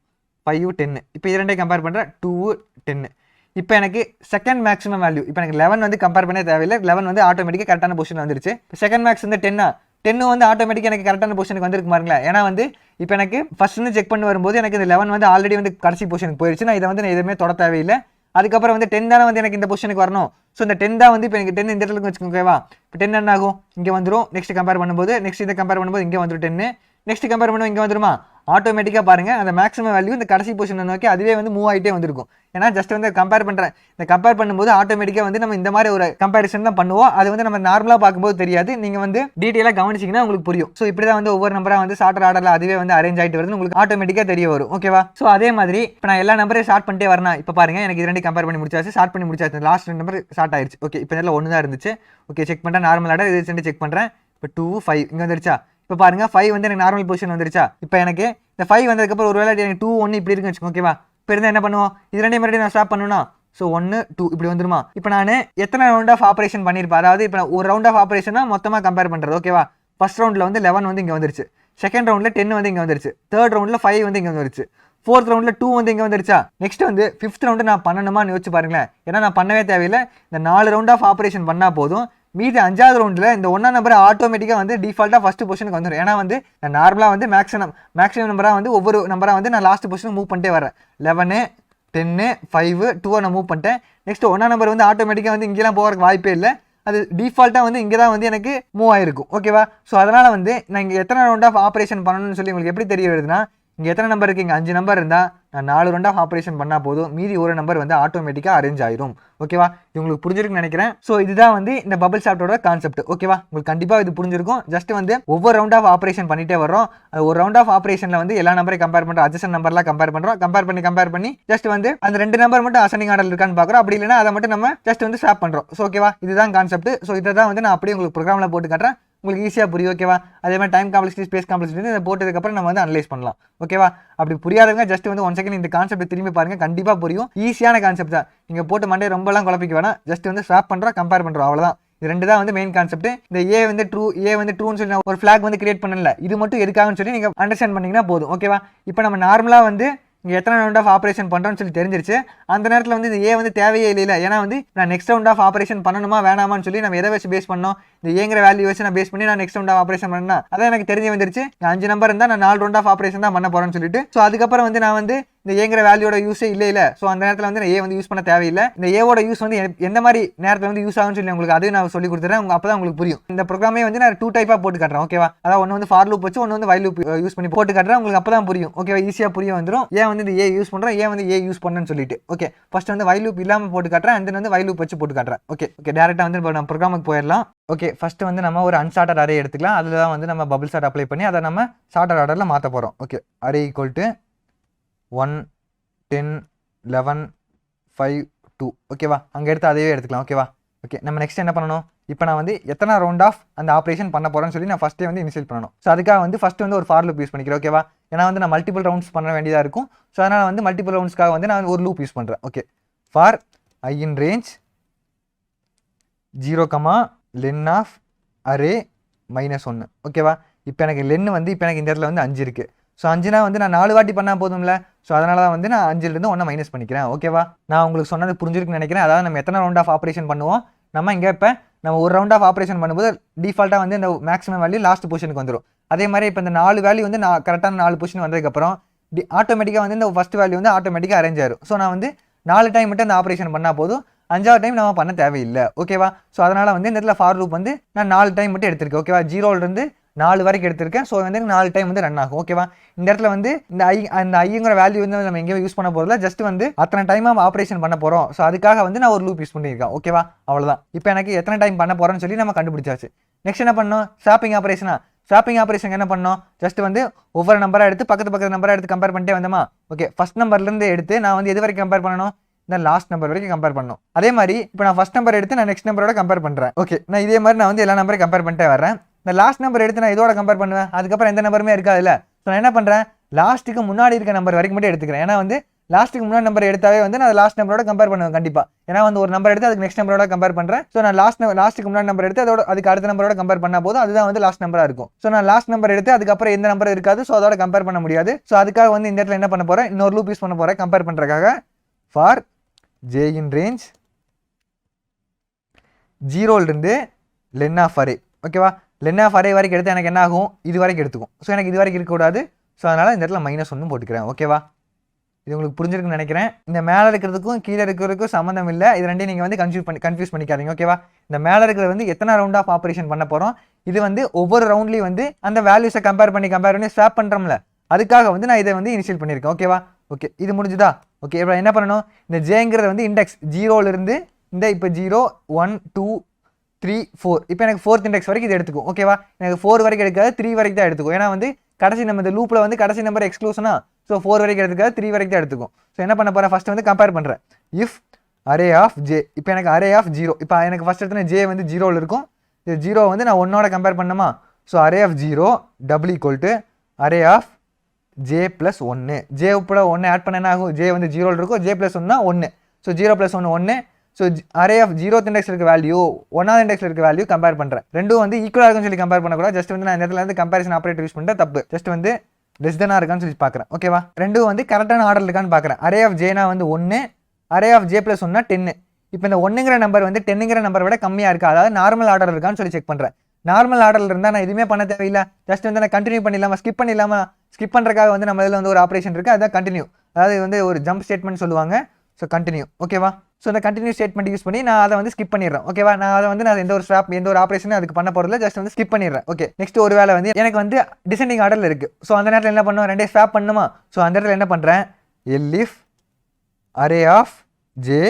5 10, இப்போ இது ரெண்டையும் கம்பேர் பண்ணுறேன் 2 10. இப்போ எனக்கு செகண்ட் மேக்ஸிமம் வேல்யூ, இப்போ எனக்கு 11 வந்து கம்பேர் பண்ணே தேவையில்லை. 11 வந்து ஆட்டோமேட்டிக்காக கரெக்டான பொசிஷன் வந்துருச்சு. செகண்ட் மேக்ஸ் வந்து 10 வந்து ஆட்டோமேட்டிக்காக எனக்கு கரெக்டான பொசிஷனுக்கு வந்துருக்கு பாருங்களேன். ஏன்னா வந்து இப்போ எனக்கு ஃபர்ஸ்ட் வந்து செக் பண்ணி வரும்போது எனக்கு இந்த 11 வந்து ஆல்ரெடி வந்து கடைசி பொசிஷனுக்கு போயிடுச்சு. நான் இதை வந்து நான் எதுவுமே தொட தேவையில்லை. அதுக்கப்புறம் வந்து 10 தானே வந்து எனக்கு இந்த பொசிஷனுக்கு வரணும். ஸோ இந்த 10 தான் வந்து இப்போ எனக்கு 10 இந்த இடத்துல வச்சுக்கோங்க. ஓகேவா, இப்போ 10 என்ன ஆகும், இங்கே வந்துடும். நெக்ஸ்ட் கம்பேர் பண்ணும்போது நெக்ஸ்ட் இதை கம்பேர் பண்ணும்போது இங்கே வந்துடும் 10. நெக்ஸ்ட் கம்பேர் பண்ணுவோம் இங்கே வந்துருமா, ஆட்டோமேட்டிக்காக பாருங்கள் அந்த மேக்ஸிமம் வேல்யூ இந்த கடைசி பொசிஷனை நோக்கி அதுவே வந்து மூவ் ஆகிட்டே வந்திருக்கும். ஏன்னா ஜஸ்ட் வந்து கம்பேர் பண்ணுறேன், இந்த கம்பேர் பண்ணும்போது ஆட்டோமேட்டிக்காக வந்து நம்ம இந்த மாதிரி ஒரு கம்பேரிசன் தான் பண்ணுவோம். அது வந்து நம்ம நார்மலாக பார்க்கும்போது தெரியாது, நீங்கள் வந்து டீட்டெயிலாக கவனிச்சிங்கன்னா உங்களுக்கு புரியும். ஸோ இப்படி தான் வந்து ஒவ்வொரு நம்பராக வந்து சார்ட்டர் ஆர்டரில் அதுவே வந்து அரேஞ்ச் ஆகிட்டு வருது, உங்களுக்கு ஆட்டோமேட்டிக்காக தெரிய வரும். ஓகேவா, ஸோ அதே மாதிரி இப்போ நான் எல்லா நம்பரையும் ஸ்டார்ட் பண்ணிட்டே வரணும். இப்போ பாருங்கள், எனக்கு இது ரெண்டு கம்பேர் பண்ணி முடிச்சாச்சு, ஸ்டார்ட் பண்ணி முடிச்சாச்சு. லாஸ்ட் 2 நம்பர் ஸ்டார்ட் ஆயிடுச்சு. ஓகே, இப்போ இதில் 1 தான் இருந்துச்சு. ஓகே, செக் பண்ணுறேன் நார்மல் ஆர்டர், இது ரெண்டு செக் பண்ணுறேன். இப்போ 2 5 இங்கே வந்துருச்சா. இப்போ பாருங்க 5 வந்து எனக்கு நார்மல் பொசிஷன் வந்துருச்சா. இப்போ எனக்கு இந்த 5 வந்ததுக்கப்புறம் ஒரு வேளை எனக்கு 2 1 இப்படி இருக்குன்னு வச்சுக்கோங்க. ஓகேவா, இப்போ இருந்தால் என்ன பண்ணுவோம், இது ரெண்டே மறுபடியும் நான் ஸ்டாப் பண்ணணும்னா ஸோ 1 2 இப்படி வந்துருமா. இப்போ நான் எத்தனை ரவுண்ட் ஆஃப் ஆப்ரேஷன் பண்ணியிருப்பேன், அதாவது இப்போ ஒரு ரவுண்ட் ஆஃப் ஆப்ரேஷன் தான் மொத்தமாக கம்பேர் பண்ணுறது. ஓகேவா, ஃபர்ஸ்ட் ரவுண்டில் வந்து 11 வந்து இங்கே வந்துருச்சு, செகண்ட் ரவுண்டில் 10 வந்து இங்கே வந்துருச்சு, தேர்ட் ரவுண்டில் 5 வந்து இங்கே வந்துருச்சு, ஃபோர்த் ரவுண்டில் 2 வந்து இங்கே வந்துருச்சா. நெக்ஸ்ட் வந்து ஃபிஃப்த் ரவுண்டு நான் பண்ணணுமான்னு யோசிச்சு பாருங்களேன். ஏன்னா நான் பண்ணவே தேவையில்லை, இந்த 4 ரவுண்ட் ஆஃப் ஆப்ரேஷன் பண்ணால் போதும். மீதி 5வது ரவுண்டில் இந்த 1 நம்பர் ஆட்டோமேட்டிக்காக வந்து டிஃபால்ட்டாக ஃபஸ்ட்டு பொசிஷனுக்கு வந்துடும். ஏன்னா வந்து நான் நார்மலாக வந்து மேக்ஸிமம் நம்பராக வந்து ஒவ்வொரு நம்பராக வந்து நான் லாஸ்ட் பொசிஷன் மூவ் பண்ணிட்டே வரேன். 11 10 5 2 நான் மூவ் பண்ணிட்டேன். நெக்ஸ்ட் 1 நம்பர் வந்து ஆட்டோமேட்டிக்காக வந்து இங்கேலாம் போகிறதுக்கு வாய்ப்பே இல்லை, அது டிஃபால்ட்டாக வந்து இங்கே தான் வந்து எனக்கு மூவ் ஆகிருக்கும். ஓகேவா, ஸோ அதனால் வந்து நான் இங்கே எத்தனை ரவுண்ட் ஆஃப் ஆப்ரேஷன் பண்ணணும்னு சொல்லி உங்களுக்கு எப்படி தெரிய வருதுன்னா, இங்கே எத்தனை நம்பர் இருக்குது, இங்கே 5 நம்பர் இருந்தால் நான் 4 ரவுண்ட் ஆஃப் ஆப்ரேஷன் பண்ணால் போதும், மீதி ஒரு நம்பர் வந்து ஆட்டோமேட்டிக்காக அரேஞ்ச் ஆயிரும். ஓகேவா, இது உங்களுக்கு புரிஞ்சிருக்குன்னு நினைக்கிறேன். ஸோ இதுதான் வந்து இந்த பபிள் சார்ட்டோட கான்செப்ட். ஓகேவா, உங்களுக்கு கண்டிப்பாக இது புரிஞ்சிருக்கும். ஜஸ்ட் வந்து ஒவ்வொரு ரவுண்ட் ஆஃப் ஆப்ரேஷன் பண்ணிட்டே வரோம். அது ஒரு ரவுண்ட் ஆஃப் ஆப்ரேஷனில் வந்து எல்லா நம்பரையும் கம்பேர் பண்ணுறோம், அட்ஜஸ்ட் நம்பர்லாம் கம்பேர் பண்ணி ஜஸ்ட் வந்து அந்த 2 நம்பர் மட்டும் அசெண்டிங் ஆர்டர் இருக்கான்னு பார்க்குறோம். அப்படி இல்லைன்னா அதை மட்டும் நம்ம ஜஸ்ட் வந்து ஸ்வாப் பண்ணுறோம். ஸோ ஓகேவா, இதுதான் கான்செப்ட். ஸோ இதை தான் வந்து நான் அப்படியே உங்களுக்கு ப்ரோக்ராமில் போட்டு காட்டுறேன், உங்களுக்கு ஈஸியாக புரியும். ஓகேவா, அதே மாதிரி டைம் காம்ப்ளெக்சிட்டி ஸ்பேஸ் காம்ப்ளெக்சிட்டி இதை போட்டதுக்கப்புறம் நம்ம வந்து அனலைஸ் பண்ணலாம். ஓகேவா, அப்படி புரியாதவங்க ஜஸ்ட் வந்து 1 செகண்ட் இந்த கான்செப்ட் திரும்பி பாருங்க, கண்டிப்பாக புரியும். ஈஸியான கான்செப்ட் தான், நீங்கள் போட்டு மண்டே ரொம்பலாம் குழப்பிக்க வேணாம். ஜஸ்ட் வந்து ஸ்வாப் பண்ணுறோம், கம்பேர் பண்ணுறோம், அவ்வளோதான். இது ரெண்டு தான் வந்து மெயின் கான்செப்ட். இந்த ஏ வந்து ட்ரூன்னு சொல்லி ஒரு ஃபிளாக் வந்து கிரியேட் பண்ணல, இது மட்டும் எதுக்காகன்னு சொல்லி நீங்கள் அண்டர்ஸ்டாண்ட் பண்ணிங்கன்னா போதும். ஓகேவா, இப்போ நம்ம நார்மலாக வந்து இங்கே எத்தனை ரவுண்ட் ஆஃப் ஆப்ரேஷன் பண்ணுறோன்னு சொல்லி தெரிஞ்சிருச்சு. அந்த நேரத்தில் வந்து இந்த ஏ வந்து தேவையே இல்லை. ஏன்னா வந்து நான் நெக்ஸ்ட் ரவுண்ட் ஆஃப் ஆப்ரேஷன் பண்ணணுமா வேணாமான்னு சொல்லி நம்ம எதை வச்சு பேஸ் பண்ணோம், இந்த ஏங்கிற வேல்யூ வச்சு நான் பேஸ் பண்ணி நான் நெக்ஸ்ட் ரவுண்ட் ஆஃப் ஆப்ரேஷன் பண்ணா அதான் எனக்கு தெரிஞ்சு வந்துருச்சு. 5 நம்பர் இருந்தால் நான் 4 ரவுண்ட் ஆஃப் ஆப்ரேஷன் தான் பண்ண போகிறேன்னு சொல்லிட்டு. ஸோ அதுக்கப்புறம் வந்து நான் வந்து இந்த ஏங்கிற வேல்யூட யூஸே இல்லை. ஸோ அந்த நேரத்தில் வந்து நான் ஏ வந்து யூஸ் பண்ண தேவையில்லை. இந்த ஏவோட யூஸ் வந்து எந்த மாதிரி நேரத்தில் வந்து யூஸ் ஆகும்னு சொல்லி உங்களுக்கு அதையும் நான் சொல்லி கொடுத்துறேன், அப்போ தான் உங்களுக்கு புரியும். இந்த ப்ரோக்ராமே வந்து நான் 2 டைப்பாக போட்டு காட்டுறேன். ஓகேவா, அதாவது ஒன்று வந்து ஃபார் லூப் வச்சு ஒன்று வந்து வைல் லூப் யூஸ் பண்ணி போட்டு காட்டுறேன், உங்களுக்கு அப்போ தான் புரியும். ஓகேவா, ஈஸியாக புரிய வந்துடும் ஏன் வந்து இந்த ஏ யூஸ் பண்ணுறோம், ஏன் வந்து ஏ யூஸ் பண்ணணும்னு சொல்லிட்டு. ஓகே, ஃபர்ஸ்ட் வந்து வைல் லூப் இல்லாமல் போட்டு காட்டுறேன், அண்ட் வந்து வைல் லூப் வச்சு போட்டு காட்டுறேன். ஓகே, டேரெக்டாக வந்து நம்ம ப்ரோக்ராமுக்கு போயிடலாம். ஓகே, ஃபர்ஸ்ட் வந்து நம்ம ஒரு அன்சார்ட்டட் அரே எடுத்துக்கலாம். அதில் தான் வந்து நம்ம பபிள் சார்ட் அப்ளை பண்ணி அதை நம்ம சார்ட்டட் ஆர்டரில் மாற்ற போகிறோம். Okay, array equal to 1 10 11 5 2. ஓகேவா, அங்கே எடுத்து அதையே எடுத்துக்கலாம். ஓகேவா, ஓகே, நம்ம நெக்ஸ்ட் என்ன பண்ணணும், இப்போ நான் வந்து எத்தனை ரவுண்ட் ஆஃப் அந்த ஆப்ரேஷன் பண்ண போகிறேன்னு சொல்லி நான் ஃபஸ்ட்டே வந்து இனிஷியல் பண்ணணும். ஸோ அதுக்காக வந்து ஃபஸ்ட்டு வந்து ஒரு ஃபார் லூப் யூஸ் பண்ணிக்கிறேன். ஓகேவா, ஏன்னா வந்து நான் மல்டிபிள் ரவுண்ட்ஸ் பண்ண வேண்டியதாக இருக்கும். ஸோ அதனால் வந்து மல்டிபிள் ரவுண்ட்ஸ்க்காக வந்து நான் ஒரு லூப் யூஸ் பண்ணுறேன். Okay, for I in range 0, len of array -1. ஓகேவா, இப்போ எனக்கு லென்னு வந்து இப்போ எனக்கு இந்த இடத்துல வந்து 5 இருக்குது. ஸோ 5னா வந்து நான் 4 வாட்டி பண்ணால் போதும்ல. ஸோ அதனால தான் வந்து நான் 5லேருந்து 1 மைனஸ் பண்ணிக்கிறேன். ஓகேவா, நான் உங்களுக்கு சொன்னது புரிஞ்சிருக்குன்னு நினைக்கிறேன். அதாவது நம்ம எத்தனை ரவுண்ட் ஆஃப் ஆப்ரேஷன் பண்ணுவோம், நம்ம இங்கே இப்போ நம்ம ஒரு ரவுண்ட் ஆஃப் ஆப்ரேஷன் பண்ணும்போது டிஃபால்ட்டாக வந்து இந்த மேக்ஸிமம் வேல்யூ லாஸ்ட் பொசிஷனுக்கு வந்துடும். அதே மாதிரி இப்போ இந்த 4 வேல்யூ வந்து நான் கரெக்டான 4 பொசிஷன் வந்ததுக்கப்புறம் ஆட்டோமேட்டிக்காக வந்து இந்த ஃபஸ்ட் வேல்யூ வந்து ஆட்டோமேட்டிக்காக அரேஞ்ச் ஆயிரும். ஸோ நான் வந்து 4 டைம் மட்டும் இந்த ஆப்ரேஷன் பண்ணால் போதும், 5வது டைம் நம்ம பண்ண தேவையில்லை. ஓகேவா, ஸோ அதனால் வந்து இந்த இடத்துல ஃபார் லூப் வந்து நான் 4 டைம் மட்டும் எடுத்திருக்கேன். ஓகேவா, 0லேருந்து 4 வரைக்கும் எடுத்திருக்கேன். ஸோ வந்து 4 டைம் வந்து ரன் ஆகும். ஓகேவா, இந்த இடத்துல வந்து இந்த ஐங்கிற வேல்யூ வந்து நம்ம எங்கேயும் யூஸ் பண்ண போகிறதில்ல, ஜஸ்ட் வந்து அத்தனை டைமாக ஆப்ரேஷன் பண்ண போகிறோம். ஸோ அதுக்காக வந்து நான் ஒரு லூப் யூஸ் பண்ணியிருக்கேன். ஓகேவா, அவ்வளோதான். இப்போ எனக்கு எத்தனை டைம் பண்ண போகிறேன்னு சொல்லி நம்ம கண்டுபிடிச்சாச்சு. நெக்ஸ்ட் என்ன பண்ணணும், ஸ்வாப்பிங் ஆப்ரேஷன் என்ன பண்ணோம், ஜஸ்ட் வந்து ஒவ்வொரு நம்பராக எடுத்து பக்கத்து நம்பராக எடுத்து கம்பேர் பண்ணிட்டே வந்தோமா. ஓகே, ஃபர்ஸ்ட் நம்பர்லேருந்து எடுத்து நான் வந்து எது வரைக்கும் கம்பேர் பண்ணணும், நான் லாஸ்ட் நம்பர் வரைக்கும் கம்பேர் பண்ணணும். அதே மாதிரி இப்போ நான் ஃபர்ஸ்ட் நம்பர் எடுத்து நான் நெக்ஸ்ட் நம்பரோட கம்பேர் பண்ணுறேன். ஓகே, நான் இதே மாதிரி நான் வந்து எல்லா நம்பரையும் கம்பேர் பண்ணிட்டே வரேன். இந்த லாஸ்ட் நம்பர் எடுத்து நான் இதோட கம்பேர் பண்ணுவேன், அதுக்கப்புறம் எந்த நம்பருமே இருக்காதுல்ல. ஸோ நான் என்ன பண்ணுறேன், லாஸ்ட்டுக்கு முன்னாடி இருக்க நம்பர் வரைக்கும் மட்டும் எடுத்துக்கிறேன். ஏன்னா வந்து லாஸ்ட்டுக்கு முன்னாடி நம்பர் எடுத்தாவே வந்து நான் லாஸ்ட் நம்பரோட கம்பேர் பண்ணுவேன் கண்டிப்பாக. ஏன்னா வந்து ஒரு நம்பர் எடுத்து அதுக்கு நெக்ஸ்ட் நம்பரோட கம்பேர் பண்ணுறேன். ஸோ நான் லாஸ்ட்டுக்கு முன்னாடி நம்பர் எடுத்து அதோட அதுக்கு அடுத்த நம்பரோட கம்பேர் பண்ணா போதும், அதுதான் வந்து லாஸ்ட் நம்பராக இருக்கும். ஸோ நான் லாஸ்ட் நம்பர் எடுத்து அதுக்கப்புறம் எந்த நம்பர் இருக்காது, ஸோ அதோட கம்பேர் பண்ண முடியாது. ஸோ அதுக்காக வந்து இந்த இடத்துல என்ன பண்ண போகிறேன், இன்னொரு லூப் யூஸ் பண்ண போகிறேன் கம்பேர் பண்ணுறதுக்காக. ஃபார் ஜே இன் ரேஞ்ச் 0லிருந்து லென் ஆஃப் அரே. ஓகேவா, லென் ஆஃப் அரே வரைக்கும் எடுத்து எனக்கு என்ன ஆகும், இது வரைக்கும் எடுத்துக்கும். ஸோ எனக்கு இது வரைக்கும் இருக்கக்கூடாது. ஸோ அதனால் இந்த இடத்துல -1 போட்டுக்கிறேன். ஓகேவா, இது உங்களுக்கு புரிஞ்சிருக்குன்னு நினைக்கிறேன். இந்த மேலே இருக்கிறதுக்கும் கீழே இருக்கிறதுக்கும் சம்மந்தம் இல்லை. இது ரெண்டையும் நீங்கள் வந்து கன்ஃபியூஸ் பண்ணிக்காதீங்க. ஓகேவா, இந்த மேலே இருக்கிறது வந்து எத்தனை ரவுண்ட் ஆஃப் ஆப்ரேஷன் பண்ண போகிறோம், இது வந்து ஒவ்வொரு ரவுண்ட்லேயும் வந்து அந்த வேல்யூஸை கம்பேர் பண்ணி ஸ்வாப் பண்ணுறோம்ல, அதுக்காக வந்து நான் இதை வந்து இனிஷியல் பண்ணியிருக்கேன். ஓகேவா, ஓகே, இது முடிஞ்சுதா? ஓகே, இப்போ என்ன பண்ணணும், இந்த ஜேங்கிறது வந்து இண்டெக்ஸ் 0லிருந்து இந்த இப்போ 0 1 2 3 4 இப்போ எனக்கு 4th இண்டெக்ஸ் வரைக்கும் இது எடுத்துக்கும். ஓகேவா, எனக்கு 4 வரைக்கும் எடுக்காது, 3 வரைக்கும் தான் எடுத்துக்கும். ஏன்னா வந்து கடைசி நம்ம இந்த லூப்பில் வந்து கடைசி நம்பர் எக்ஸ்க்ளூஷனா, ஸோ 4 வரைக்கும் எடுத்துக்காது, 3 வரைக்கும் தான் எடுத்துக்கும். ஸோ என்ன பண்ண போகிறேன், ஃபஸ்ட்டு வந்து கம்பேர் பண்ணுறேன். இஃப் அரே ஆஃப் ஜே, இப்போ எனக்கு அரே ஆஃப் 0, இப்போ எனக்கு ஃபஸ்ட் எடுத்துன ஜே வந்து 0ல் இருக்கும். இது 0 வந்து நான் 1ஓட கம்பேர் பண்ணமா. So array of 0 double equal to array of j plus 1. J கூட 1 ஆட் பண்ண என்ன ஆகும், ஜே வந்து 0ல் இருக்கும், ஜே ப்ளஸ் 1னா 1. So 0 + 1 1. So array of 0th இண்டெக்ஸில் இருக்க வேல்யூ 1வது இண்டெக்ஸில் இருக்க வேல்யூ கம்பேர் பண்ணுறேன். ரெண்டும் வந்து ஈக்குவலாக இருக்குன்னு சொல்லி கம்பேர் பண்ணக்கூடாது. ஜஸ்ட் வந்து நான் இந்த இடத்துல வந்து கம்பேரிசன் ஆப்ரேட்டர் யூஸ் பண்ணிட்டு தப்பு. ஜஸ்ட் வந்து லெஸ் தெனாக இருக்கான்னு சொல்லி பார்க்குறேன். ஓகேவா, ரெண்டும் வந்து கரெக்டான ஆர்டர் இருக்கான்னு பார்க்குறேன். அரே ஆஃப் ஜேனா வந்து 1, அரே ஆஃப் ஜே ப்ளஸ் 1னா 10. இப்போ இந்த 1ங்கிற நம்பர் வந்து 10ங்கிற நம்பரை விட கம்மியாக இருக்கா, அதாவது நார்மல் ஆர்டர் இருக்கான்னு சொல்லி செக் பண்ணுறேன். நார்மல் ஆர்டரில் இருந்தால் நான் எதுவுமே பண்ண தேவையில்லை. ஜஸ்ட் வந்து நான் கண்டினியூ பண்ணிடலாமா, ஸ்கிப் பண்ணுறதுக்காக வந்து நம்ம இதில் வந்து ஒரு ஆப்ரேஷன் இருக்குது, அதுதான் கண்டினியூ. அதாவது வந்து ஒரு ஜம்ப் ஸ்டேட்மெண்ட் சொல்லுவாங்க. So continue. ஓகேவா, ஸோ இந்த கண்டினியூ ஸ்டேட்மெண்ட் யூஸ் பண்ணி நான் அதை வந்து ஸ்கிப் பண்ணிடுறேன். ஓகேவா, நான் அதை வந்து நான் எந்த ஒரு ஆப்ரேஷனும் அதுக்கு பண்ண போகிறதில்ல, ஜஸ்ட் வந்து ஸ்கிப் பண்ணிடுறேன். ஓகே, நெக்ஸ்ட் ஒரு வேலை வந்து எனக்கு வந்து டிசெண்டிங் ஆர்டரில் இருக்குது. ஸோ அந்த நேரத்தில் என்ன பண்ணுவோம், ரெண்டே ஸ்வாப் பண்ணுமா. ஸோ அந்த இடத்துல என்ன பண்ணுறேன், elif array of j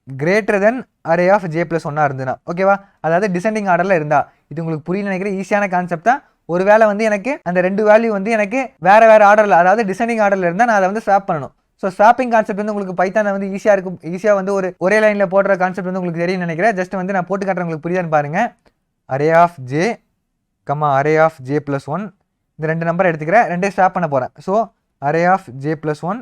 greater than array of j plus 1 இருந்துன்னா. ஓகேவா, அதாவது டிசெண்டிங் ஆர்டரில் இருந்தா. இது உங்களுக்கு புரியல நினைக்கிறேன், ஈஸியான கான்செப்ட் தான். ஒரு வேலை வந்து எனக்கு அந்த 2 வேல்யூ வந்து எனக்கு வேறு ஆர்டரில், அதாவது டிசெண்டிங் ஆர்டரில் இருந்தால் நான் அதை வந்து ஸ்வாப் பண்ணணும். ஸோ ஸ்வாப்பிங் கான்செப்ட் வந்து உங்களுக்கு பைத்தான வந்து ஈஸியாக இருக்கும். ஈஸியாக வந்து ஒரே லைனில் போடுற கான்செப்ட் வந்து உங்களுக்கு தெரியும் நினைக்கிறேன். ஜஸ்ட் வந்து நான் போட்டு காட்டுறேன், உங்களுக்கு புரியாதுன்னு பாருங்கள். Array of j array of j plus 1 இந்த 2 நம்பரை எடுத்துக்கிறேன், 2 ஸ்வாப் பண்ண போகிறேன். So array of j plus 1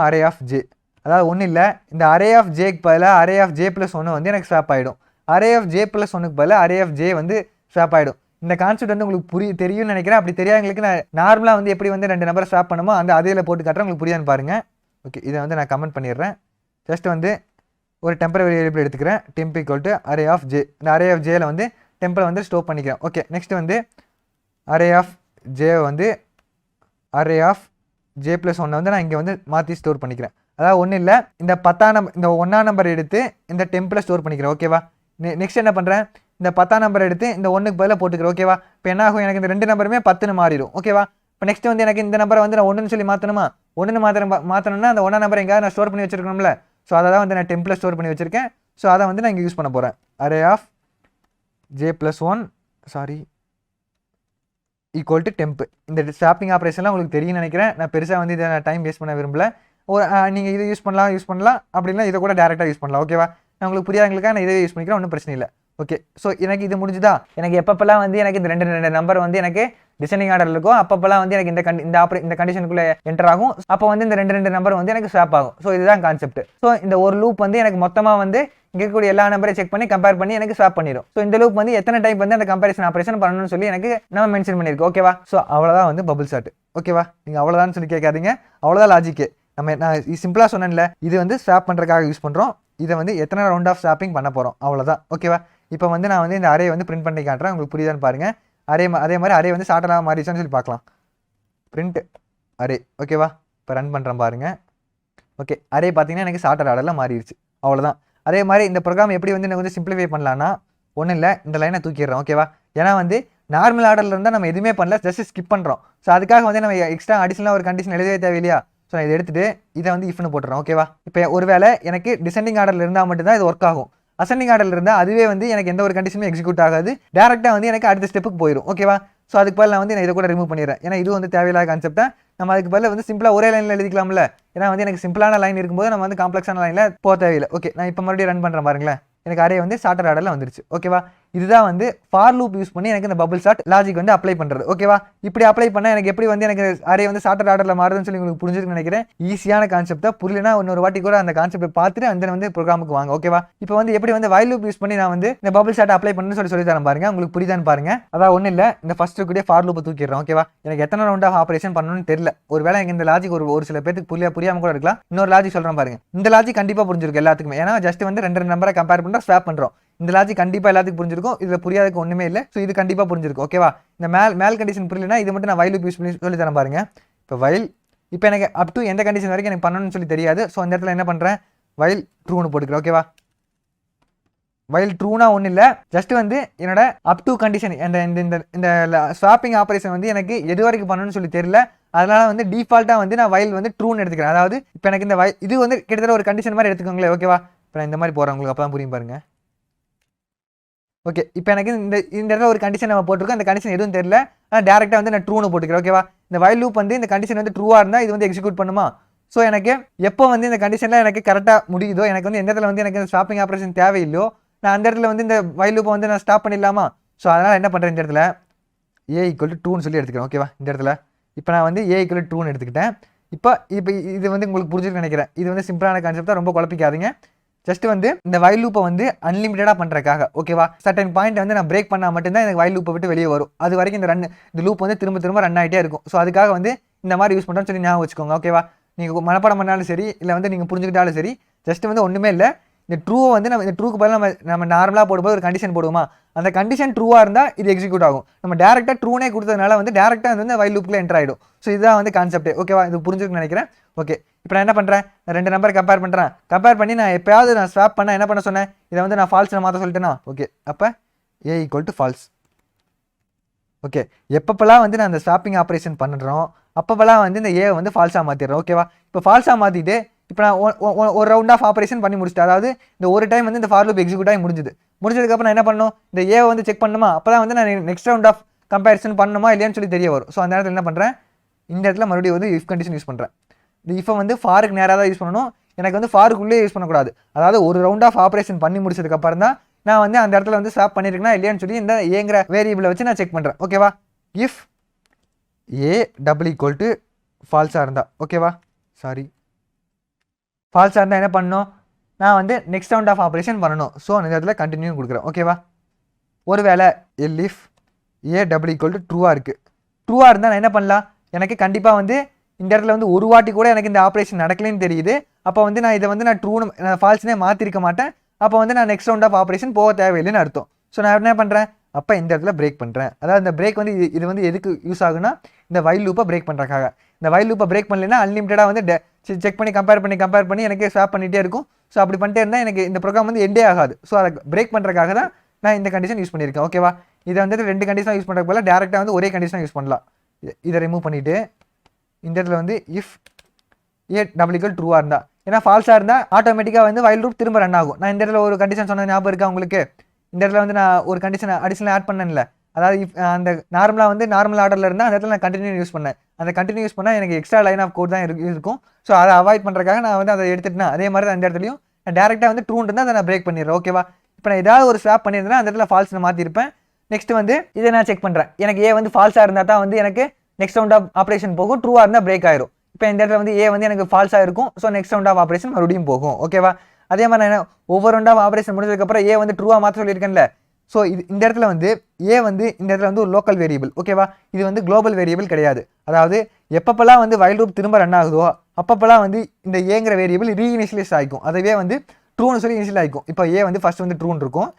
array of j, அதாவது ஒன்றும் இல்லை, இந்த அரே ஆஃப் ஜேக்கு பதிலாக அரே ஆஃப் ஜே ப்ளஸ் 1 வந்து எனக்கு ஸ்வாப் ஆகிடும். அரே ஆஃப் ஜே ப்ளஸ் 1க்கு பதிலாக அரே ஆஃப் ஜே வந்து ஸ்வாப் ஆகிடும். இந்த கான்செப்ட் வந்து உங்களுக்கு தெரியும்னு நினைக்கிறேன். அப்படி தெரியாதவங்களுக்கு நான் நார்மலாக வந்து எப்படி வந்து 2 நம்பரை ஸ்வாப் பண்ணுமோ அந்த அதில் போட்டு காட்டுறேன், உங்களுக்கு புரியாதுன்னு பாருங்கள். ஓகே, இதை வந்து நான் கமெண்ட் பண்ணிடுறேன். ஜஸ்ட் வந்து ஒரு டெம்பரரி வேரியபிள் எடுத்துக்கிறேன், temp equal to array of j. இந்த அரே ஆஃப் ஜேயில் வந்து டெம்பரை வந்து ஸ்டோர் பண்ணிக்கிறேன். ஓகே, நெக்ஸ்ட் வந்து அரே ஆஃப் ஜே வந்து அரே ஆஃப் ஜே ப்ளஸ் 1 வந்து நான் இங்கே வந்து மாற்றி ஸ்டோர் பண்ணிக்கிறேன். அதாவது ஒன்றும் இல்லை, இந்த 10ஆம் நம்பர் இந்த 1ஆம் நம்பர் எடுத்து இந்த டெம்பில் ஸ்டோர் பண்ணிக்கிறேன். ஓகேவா, நெக்ஸ்ட் என்ன பண்ணுறேன், இந்த 10ஆம் நம்பர் எடுத்து இந்த 1க்கு பதிலாக போட்டுக்கிறேன். ஓகேவா, இப்போ என்ன ஆகும், எனக்கு இந்த 2 நம்பருமே 10ன்னு மாறிடும். ஓகேவா, இப்போ நெக்ஸ்ட் வந்து எனக்கு இந்த நம்பரை வந்து நான் 1ன்னு சொல்லி மாற்றணுமா, 1ன்னு மாற்றணும்னா அந்த 1ஆம் நம்பர் எங்கேயாவது நான் ஸ்டோர் பண்ணி வச்சிருக்கணும்ல. ஸோ அதை தான் வந்து நான் டெம்பில் ஸ்டோர் பண்ணி வச்சிருக்கேன். ஸோ அதை வந்து நான் இங்கே யூஸ் பண்ண போகிறேன். Array of j plus 1 equal to temp. இந்த ஸ்வாப்பிங் ஆப்ரேஷன்லாம் உங்களுக்கு தெரியும்னு நினைக்கிறேன். நான் பெருசாக வந்து இதை நான் டைம் வேஸ்ட் பண்ண விரும்பல. நீங்கள் இதை யூஸ் பண்ணலாம் அப்படின்னா இதை கூட டேரெக்டாக யூஸ் பண்ணலாம். ஓகேவா, நான் உங்களுக்கு புரியாதவங்களுக்காக நான் இதை யூஸ் பண்ணிக்கிறேன், ஒன்றும் பிரச்சனை இல்லை. ஓகே, ஸோ எனக்கு இது முடிஞ்சுதா. எனக்கு எப்பப்பெல்லாம் வந்து எனக்கு இந்த 2 நம்பர் வந்து எனக்கு டிசெண்டிங் ஆர்டர் இருக்கும், அப்பப்பெல்லாம் வந்து எனக்கு இந்த கண்டிஷனுக்குள்ளே என்டர் ஆகும். அப்போ வந்து இந்த 2 நம்பர் வந்து எனக்கு ஸ்வாப் ஆகும். ஸோ இதுதான் கான்செப்ட். ஸோ இந்த ஒரு லூப் வந்து எனக்கு மொத்தமாக வந்து இங்கே இருக்கக்கூடிய எல்லா நம்பரையும் செக் பண்ணி கம்பேர் பண்ணி எனக்கு ஸ்வாப் பண்ணிடும். ஸோ இந்த லூப் வந்து எத்தனை டைப் வந்து அந்த கம்பேரிசன் ஆப்ரேஷன் பண்ணணும்னு சொல்லி எனக்கு நம்ம மென்ஷன் பண்ணியிருக்கோம். ஓகேவா, ஸோ அவ்வளோதான் வந்து பபுள் சாட். ஓகேவா, நீங்கள் அவ்வளோதான் சொல்லி கேட்காதீங்க, அவ்வளோதான் லாஜிக்கு. நான் சிம்பிளாக சொன்னேன்ல, இது வந்து ஸ்வாப் பண்ணுறதுக்காக யூஸ் பண்ணுறோம். இதை வந்து எத்தனை ரவுண்ட் ஆஃப் ஸ்வாப்பிங் பண்ண போகிறோம், அவ்வளோதான். ஓகேவா, இப்போ வந்து நான் வந்து இந்த அரே வந்து பிரிண்ட் பண்ணி காட்டுறேன், உங்களுக்கு புரியுதான்னு பாருங்கள். அதே மாதிரி அரே வந்து ஷார்ட்டராக மாறிடுச்சான்னு சொல்லி பார்க்கலாம். Print array. ஓகேவா, இப்போ ரன் பண்ணுறேன் பாருங்கள். ஓகே, அரே பார்த்தீங்கன்னா எனக்கு ஷார்ட்டர் ஆர்டரில் மாறிடுச்சு, அவ்வளோதான். அதே மாதிரி இந்த ப்ரோக்ராம் எப்படி வந்து எனக்கு வந்து சிம்பிளிஃபை பண்ணலான்னா, ஒன்றும் இல்லை, இந்த லைனை தூக்கிடுறோம். ஓகேவா, ஏன்னா வந்து நார்மல் ஆர்டரில் இருந்தால் நம்ம எதுவுமே பண்ணல, ஜஸ்ட் ஸ்கிப் பண்ணுறோம். ஸோ அதுக்காக வந்து நம்ம எக்ஸ்ட்ரா அடிஷனலாக ஒரு கண்டிஷன் எழுதவே தேவையில்லையா. ஸோ நான் இதை எடுத்துகிட்டு இதை வந்து இஃப்னு போட்டுறோம். ஓகேவா, இப்போ ஒரு வேளை எனக்கு டிசெண்டிங் ஆர்டரில் இருந்தால் மட்டும்தான் இது ஒர்க் ஆகும். அசெண்டிங் ஆர்டரில் இருந்தால் அதுவே வந்து எனக்கு எந்த ஒரு கண்டிஷனும் எக்ஸிக்யூட் ஆகாது, டேரெக்டாக வந்து எனக்கு அடுத்த ஸ்டெப்புக்கு போயிடும். ஓகேவா, ஸோ அதுக்கு பதில் நான் வந்து இதை கூட ரிமூவ் பண்ணிடுறேன், ஏன்னா இது வந்து தேவையில்லாத கான்செப்ட் தான். நம்ம அதுக்கு பதில் வந்து சிம்பிளாக ஒரே லைனில் எழுதிக்கலாம்ல. ஏன்னா வந்து எனக்கு சிம்பிளான லைன் இருக்கும்போது நம்ம வந்து காம்ப்ளெக்ஸான லைனில் போக தேவையில்லை. ஓகே, நான் இப்போ மறுபடியும் ரன் பண்ணுறேன் பாருங்களேன். எனக்கு அரே வந்து சார்ட்டர் ஆர்டரில் வந்துருச்சு. ஓகேவா, இதுதான் வந்து ஃபார் லூப் யூஸ் பண்ணி எனக்கு இந்த பபிள் சார்ட் லாஜிக் வந்து அப்ளை பண்ணுறது. ஓகேவா, இப்படி அப்ளை பண்ணால் எனக்கு எப்படி வந்து எனக்கு அரே வந்து சார்ட்டர் ஆர்டரில் மாறுதுன்னு சொல்லி உங்களுக்கு புரிஞ்சுன்னு நினைக்கிறேன். ஈஸியான கான்செப்ட் தான். புரியலனா இன்னொரு வாட்டி கூட அந்த கான்செப்ட் பார்த்துட்டு அந்த வந்து ப்ரோக்ராமுக்கு வாங்க. ஓகேவா, இப்போ வந்து எப்படி வந்து வைல் லூப் யூஸ் பண்ணி நான் வந்து இந்த பபிள் சார்ட் அப்ளை பண்ணணும்னு சொல்லி தரேன் பாருங்க. உங்களுக்கு புரியுதான்னு பாருங்க. அதான் ஒன்றும் இல்லை, இந்த ஃபர்ஸ்ட் கூட ஃபார் லூப் தூக்கிடுறோம். ஓகேவா, எனக்கு எத்தனை ரவுண்ட் ஆஃப் ஆப்ரேஷன் பண்ணணும்னு தெரியல. ஒருவேளை எனக்கு இந்த லாஜிக் ஒரு சில பேருக்கு புரியாம கூட இருக்கலாம். இன்னொரு லாஜிக் சொல்றேன் பாருங்க. இந்த லாஜிக் கண்டிப்பா புரிஞ்சிருக்கு எல்லாத்துக்குமே. ஏன்னா ஜஸ்ட் வந்து ரெண்டு நம்பரை கம்பேர் பண்ணுறோம், ஸ்வாப் பண்றோம். இந்த லாஜிக் கண்டிப்பா எல்லாத்துக்கும் புரிஞ்சிருக்கும். இதுல புரியாததுக்கு ஒண்ணுமே இல்லை. ஸோ இது கண்டிப்பா புரிஞ்சிருக்கும். ஓகேவா, இந்த மேல் கண்டிஷன் புரியலனா இது மட்டும் நான் வைல் லூப் யூஸ் பண்ணி சொல்லி தரேன் பாருங்க. இப்போ வைல், இப்போ எனக்கு அப் டு எந்த கண்டிஷன் வரைக்கும் எனக்கு பண்ணணும்னு சொல்லி தெரியாது. ஸோ அந்த இடத்துல என்ன பண்றேன், வைல் ட்ரூன்னு போட்டுக்கிறேன். ஓகேவா, வைல் ட்ரூனா ஒன்றும் இல்லை, ஜஸ்ட் வந்து என்னோட அப் டு கண்டிஷன் இந்த ஸ்வாப்பிங் ஆப்ரேஷன் வந்து எனக்கு எது வரைக்கும் பண்ணணும்னு சொல்லி தெரியல. அதனால வந்து டிஃபால்ட்டாக வந்து நான் வைல் வந்து ட்ரூன்னு எடுத்துக்கிறேன். அதாவது இப்போ எனக்கு இந்த இது வந்து கிட்டத்தட்ட ஒரு கண்டிஷன் மாதிரி எடுத்துக்கோங்களேன். ஓகேவா, இப்போ நான் இந்த மாதிரி போகிறேன், உங்களுக்கு அப்போ தான் புரியும் பாருங்க. ஓகே, இப்போ எனக்கு இந்த இடத்துல ஒரு கண்டிஷன் நம்ம போட்டிருக்கோம். இந்த கண்டிஷன் எதுவும் தெரியல, ஆனால் டேரெக்டாக வந்து நான் ட்ரூன்னு போட்டுக்கிறேன். ஓகேவா, இந்த வைல் லூப் வந்து இந்த கண்டிஷன் வந்து ட்ரூவாக இருந்தால் இது வந்து எக்ஸிக்யூட் பண்ணுமா. ஸோ எனக்கு எப்போ வந்து இந்த கண்டிஷனில் எனக்கு கரெக்டாக முடியுதோ, எனக்கு வந்து எந்த இடத்துல வந்து எனக்கு இந்த ஸ்வாப்பிங் ஆப்ரேஷன் தேவையில்லையோ, நான் அந்த இடத்துல வந்து இந்த வைல் லூப்பை வந்து நான் ஸ்டாப் பண்ணிடலாமா. ஸோ அதனால் என்ன பண்ணுறேன், இந்த இடத்துல ஏ ஈக்குவல் டு ட்ரூன்னு சொல்லி எடுத்துக்கிறேன். ஓகேவா, இந்த இடத்துல இப்போ நான் வந்து ஏ ஈக்குவல் டு ட்ரூன்னு எடுத்துக்கிட்டேன். இப்போ இது வந்து உங்களுக்கு புரிஞ்சுன்னு நினைக்கிறேன். இது வந்து சிம்பிளான கான்செப்ட் தான், ரொம்ப குழப்பிக்காதீங்க. ஜஸ்ட் வந்து இந்த வைல் லூப்பை வந்து அன்லிமிட்டடாக பண்ணுறதுக்காக. ஓகேவா, சர்டன் பாயிண்ட் வந்து நான் பிரேக் பண்ணால் மட்டும்தான் எனக்கு வைல் லூப்பை விட்டு வெளியே வரும். அது வரைக்கும் இந்த லூப் வந்து திரும்ப ரன் ஆகிட்டே இருக்கும். ஸோ அதுக்காக வந்து இந்த மாதிரி யூஸ் பண்ணுறோன்னு சொல்லி ஞாபகம் வச்சுக்கோங்க. ஓகேவா, நீங்கள் மனப்பாடம் பண்ணாலும் சரி, இல்லை வந்து நீங்கள் புரிஞ்சுக்கிட்டாலும் சரி, ஜஸ்ட் வந்து ஒன்றுமே இல்லை. இந்த ட்ரூவை வந்து இந்த ட்ரூக்கு பதிலாக நம்ம நார்மலாக போடும்போது ஒரு கண்டிஷன் போடுவோமா, அந்த கண்டிஷன் ட்ரூவாக இருந்தால் இது எக்ஸிக்யூட் ஆகும். நம்ம டேரெக்டாக ட்ரூனே கொடுத்ததுனால வந்து டேரெக்டாக வந்து வைல் லூப்பில் என்டர் ஆகிடும். ஸோ இதுதான் வந்து கான்செப்ட். ஓகேவா, இது புரிஞ்சுக்கணும்னு நினைக்கிறேன். ஓகே, இப்போ நான் என்ன பண்ணுறேன், ரெண்டு நம்பர் கம்பேர் பண்ணுறேன். கம்பேர் பண்ணி நான் எப்போயாவது நான் ஸ்வாப் பண்ண என்ன பண்ண சொன்னேன், இதை வந்து நான் ஃபால்ஸில் மாற்ற சொல்லிட்டேன்னா. ஓகே, அப்போ ஏ ஈக்குவல் டு ஃபால்ஸ். ஓகே, எப்பப்பெல்லாம் வந்து நான் அந்த ஸ்வாப்பிங் ஆப்ரேஷன் பண்ணுறோம் அப்பப்பெல்லாம் வந்து இந்த ஏவை வந்து ஃபால்ஸாக மாற்றிடுறோம். ஓகேவா, இப்போ ஃபால்ஸாக மாற்றிட்டு இப்போ நான் ஒரு ரவுண்ட் ஆஃப் ஆப்ரேஷன் பண்ணி முடிச்சிட்டேன். அதாவது இந்த ஒரு டைம் வந்து இந்த ஃபார் லூப் எக்ஸிக்யூட் ஆகி முடிஞ்சதுக்கப்புறம் நான் என்ன பண்ணணும், இந்த ஏவை வந்து செக் பண்ணணுமா. அப்போ தான் வந்து நான் நெக்ஸ்ட் ரவுண்ட் ஆஃப் கம்பேரிசன் பண்ணணுமா இல்லையான்னு சொல்லி தெரிய வரும். ஸோ அந்த இடத்துல என்ன பண்ணுறேன், இந்த இடத்துல மறுபடியும் வந்து இஃப் கண்டிஷன் யூஸ் பண்ணுறேன். இந்த இஃபை வந்து ஃபாருக்கு நேராக தான் யூஸ் பண்ணணும். எனக்கு வந்து ஃபாருக்குள்ளே யூஸ் பண்ணக்கூடாது. அதாவது ஒரு ரவுண்ட் ஆஃப் ஆப்ரேஷன் பண்ணி முடிச்சதுக்கப்புறம் தான் நான் வந்து அந்த இடத்துல வந்து ஸ்வாப் பண்ணியிருக்கேன்னா இல்லையான்னு சொல்லி இந்த ஏங்கிற வேரியபிளை வச்சு நான் செக் பண்ணுறேன். ஓகேவா, if a double equal to ஃபால்ஸாக இருந்தால், ஓகேவா, ஃபால்ஸாக இருந்தால் என்ன பண்ணணும், நான் வந்து நெக்ஸ்ட் ரவுண்ட் ஆஃப் ஆப்ரேஷன் பண்ணணும். ஸோ அந்த இடத்துல கண்டினியூ கொடுக்குறேன். ஓகேவா, ஒருவேளை if a double equal to ட்ரூவாக இருக்குது, ட்ரூவாக இருந்தால் நான் என்ன பண்ணலாம், எனக்கு கண்டிப்பாக வந்து இந்த இடத்துல வந்து ஒரு வாட்டி கூட எனக்கு இந்த ஆப்ரேஷன் நடக்கலைன்னு தெரியுது. அப்போ வந்து நான் இதை வந்து நான் ட்ரூன்னு ஃபால்ஸ்னே மாற்றிருக்க மாட்டேன். அப்போ வந்து நான் நெக்ஸ்ட் ரவுண்ட் ஆஃப் ஆப்ரேஷன் போக தேவையில்லைன்னு அர்த்தம். ஸோ நான் என்ன பண்ணுறேன், அப்போ இந்த இடத்துல பிரேக் பண்ணுறேன். அதாவது இந்த பிரேக் வந்து இது வந்து எதுக்கு யூஸ் ஆகுனா, இந்த வைல் லூப்பை பிரேக் பண்ணுறக்காக. இந்த வைல் லூப்பை பிரேக் பண்ணலைன்னா அன்லிமிட்டடாக வந்து செக் பண்ணி கம்பேர் பண்ணி எனக்கு ஸ்வாப் பண்ணிகிட்டே இருக்கும். ஸோ அப்படி பண்ணிட்டே இருந்தால் எனக்கு இந்த ப்ரோக்ராம் வந்து எண்டே ஆகாது. ஸோ அதை பிரேக் பண்ணுறதுக்காக தான் நான் இந்த கண்டிஷன் யூஸ் பண்ணியிருக்கேன். ஓகேவா, இதை வந்து ரெண்டு கண்டிஷனாக யூஸ் பண்ணுறதுக்கு போல டேரெக்டாக வந்து ஒரே கண்டிஷனாக யூஸ் பண்ணலாம். இதை ரிமூவ் பண்ணிவிட்டு இந்த இடத்துல வந்து இஃப் ஏ டபுள் ஈக்குவல் ட்ரூவாக இருந்தால், ஏன்னா ஃபால்ஸாக இருந்தால் ஆட்டோமேட்டிக்காக வந்து வைல் லூப் திரும்ப ரன் ஆகும். நான் இந்த இடத்துல ஒரு கண்டிஷன் சொன்ன ஞாபகம் இருக்கா உங்களுக்கு, இந்த இடத்துல வந்து நான் ஒரு கண்டிஷன் அடிஷனல் ஆட் பண்ணேன்ல. அதாவது அந்த நார்மல் ஆர்டரில் இருந்தால் அந்த இடத்துல நான் கண்டினியூ யூஸ் பண்ணேன். அந்த கண்டினியூ யூஸ் பண்ணால் எனக்கு எக்ஸ்ட்ரா லைன் ஆஃப் கோட் தான் இருக்கும். ஸோ அதை அவாய்ட் பண்ணுறதுக்காக நான் வந்து அதை எடுத்துட்டேன். அதே மாதிரி தான் அந்த இடத்துலையும் நான் டேரெக்டாக வந்து ட்ரூன்னு இருந்தால் அதை நான் பிரேக் பண்ணிடுறேன். ஓகேவா, இப்போ நான் ஏதாவது ஒரு ஸ்வாப் பண்ணியிருந்தேன்னா அந்த இடத்துல ஃபால்ஸ் நான் மாற்றிருப்பேன். நெக்ஸ்ட் வந்து இதை நான் செக் பண்ணுறேன். எனக்கு ஏ வந்து ஃபால்ஸாக இருந்தால் தான் வந்து எனக்கு நெக்ஸ்ட் ரவுண்ட் ஆஃப் ஆப்ரேஷன் போகும். ட்ரூவாக இருந்தால் பிரேக் ஆயிரும். இப்போ இந்த இடத்துல வந்து ஏ வந்து எனக்கு ஃபால்ஸாக இருக்கும். So next round of operation மறுபடியும் போகும். ஓகேவா, அதே மாதிரி நான் ஒவ்வொரு ரவுண்ட் ஆஃப் ஆப்ரேஷன் முடிஞ்சதுக்கப்புறம் ஏ வந்து ட்ரூவாக மாற்ற சொல்லியிருக்கேன்ல. ஸோ இந்த இடத்துல வந்து ஏ வந்து இந்த இடத்துல வந்து ஒரு லோக்கல் வேரியபிள். ஓகேவா, இது வந்து குளோபல் வேரியபிள் கிடையாது. அதாவது எப்பப்பெல்லாம் வந்து வைல் லூப் திரும்ப ரன் ஆகுதோ அப்பப்பெல்லாம் வந்து இந்த ஏங்கிற வேரியபிள் ரீஇனிஷியலைஸ் ஆகிக்கும். அதுவே வந்து ட்ரூன்னு சொல்லி இனிஷியல் ஆகிக்கும். இப்போ ஏ வந்து ஃபஸ்ட் வந்து ட்ரூன்னு இருக்கும்.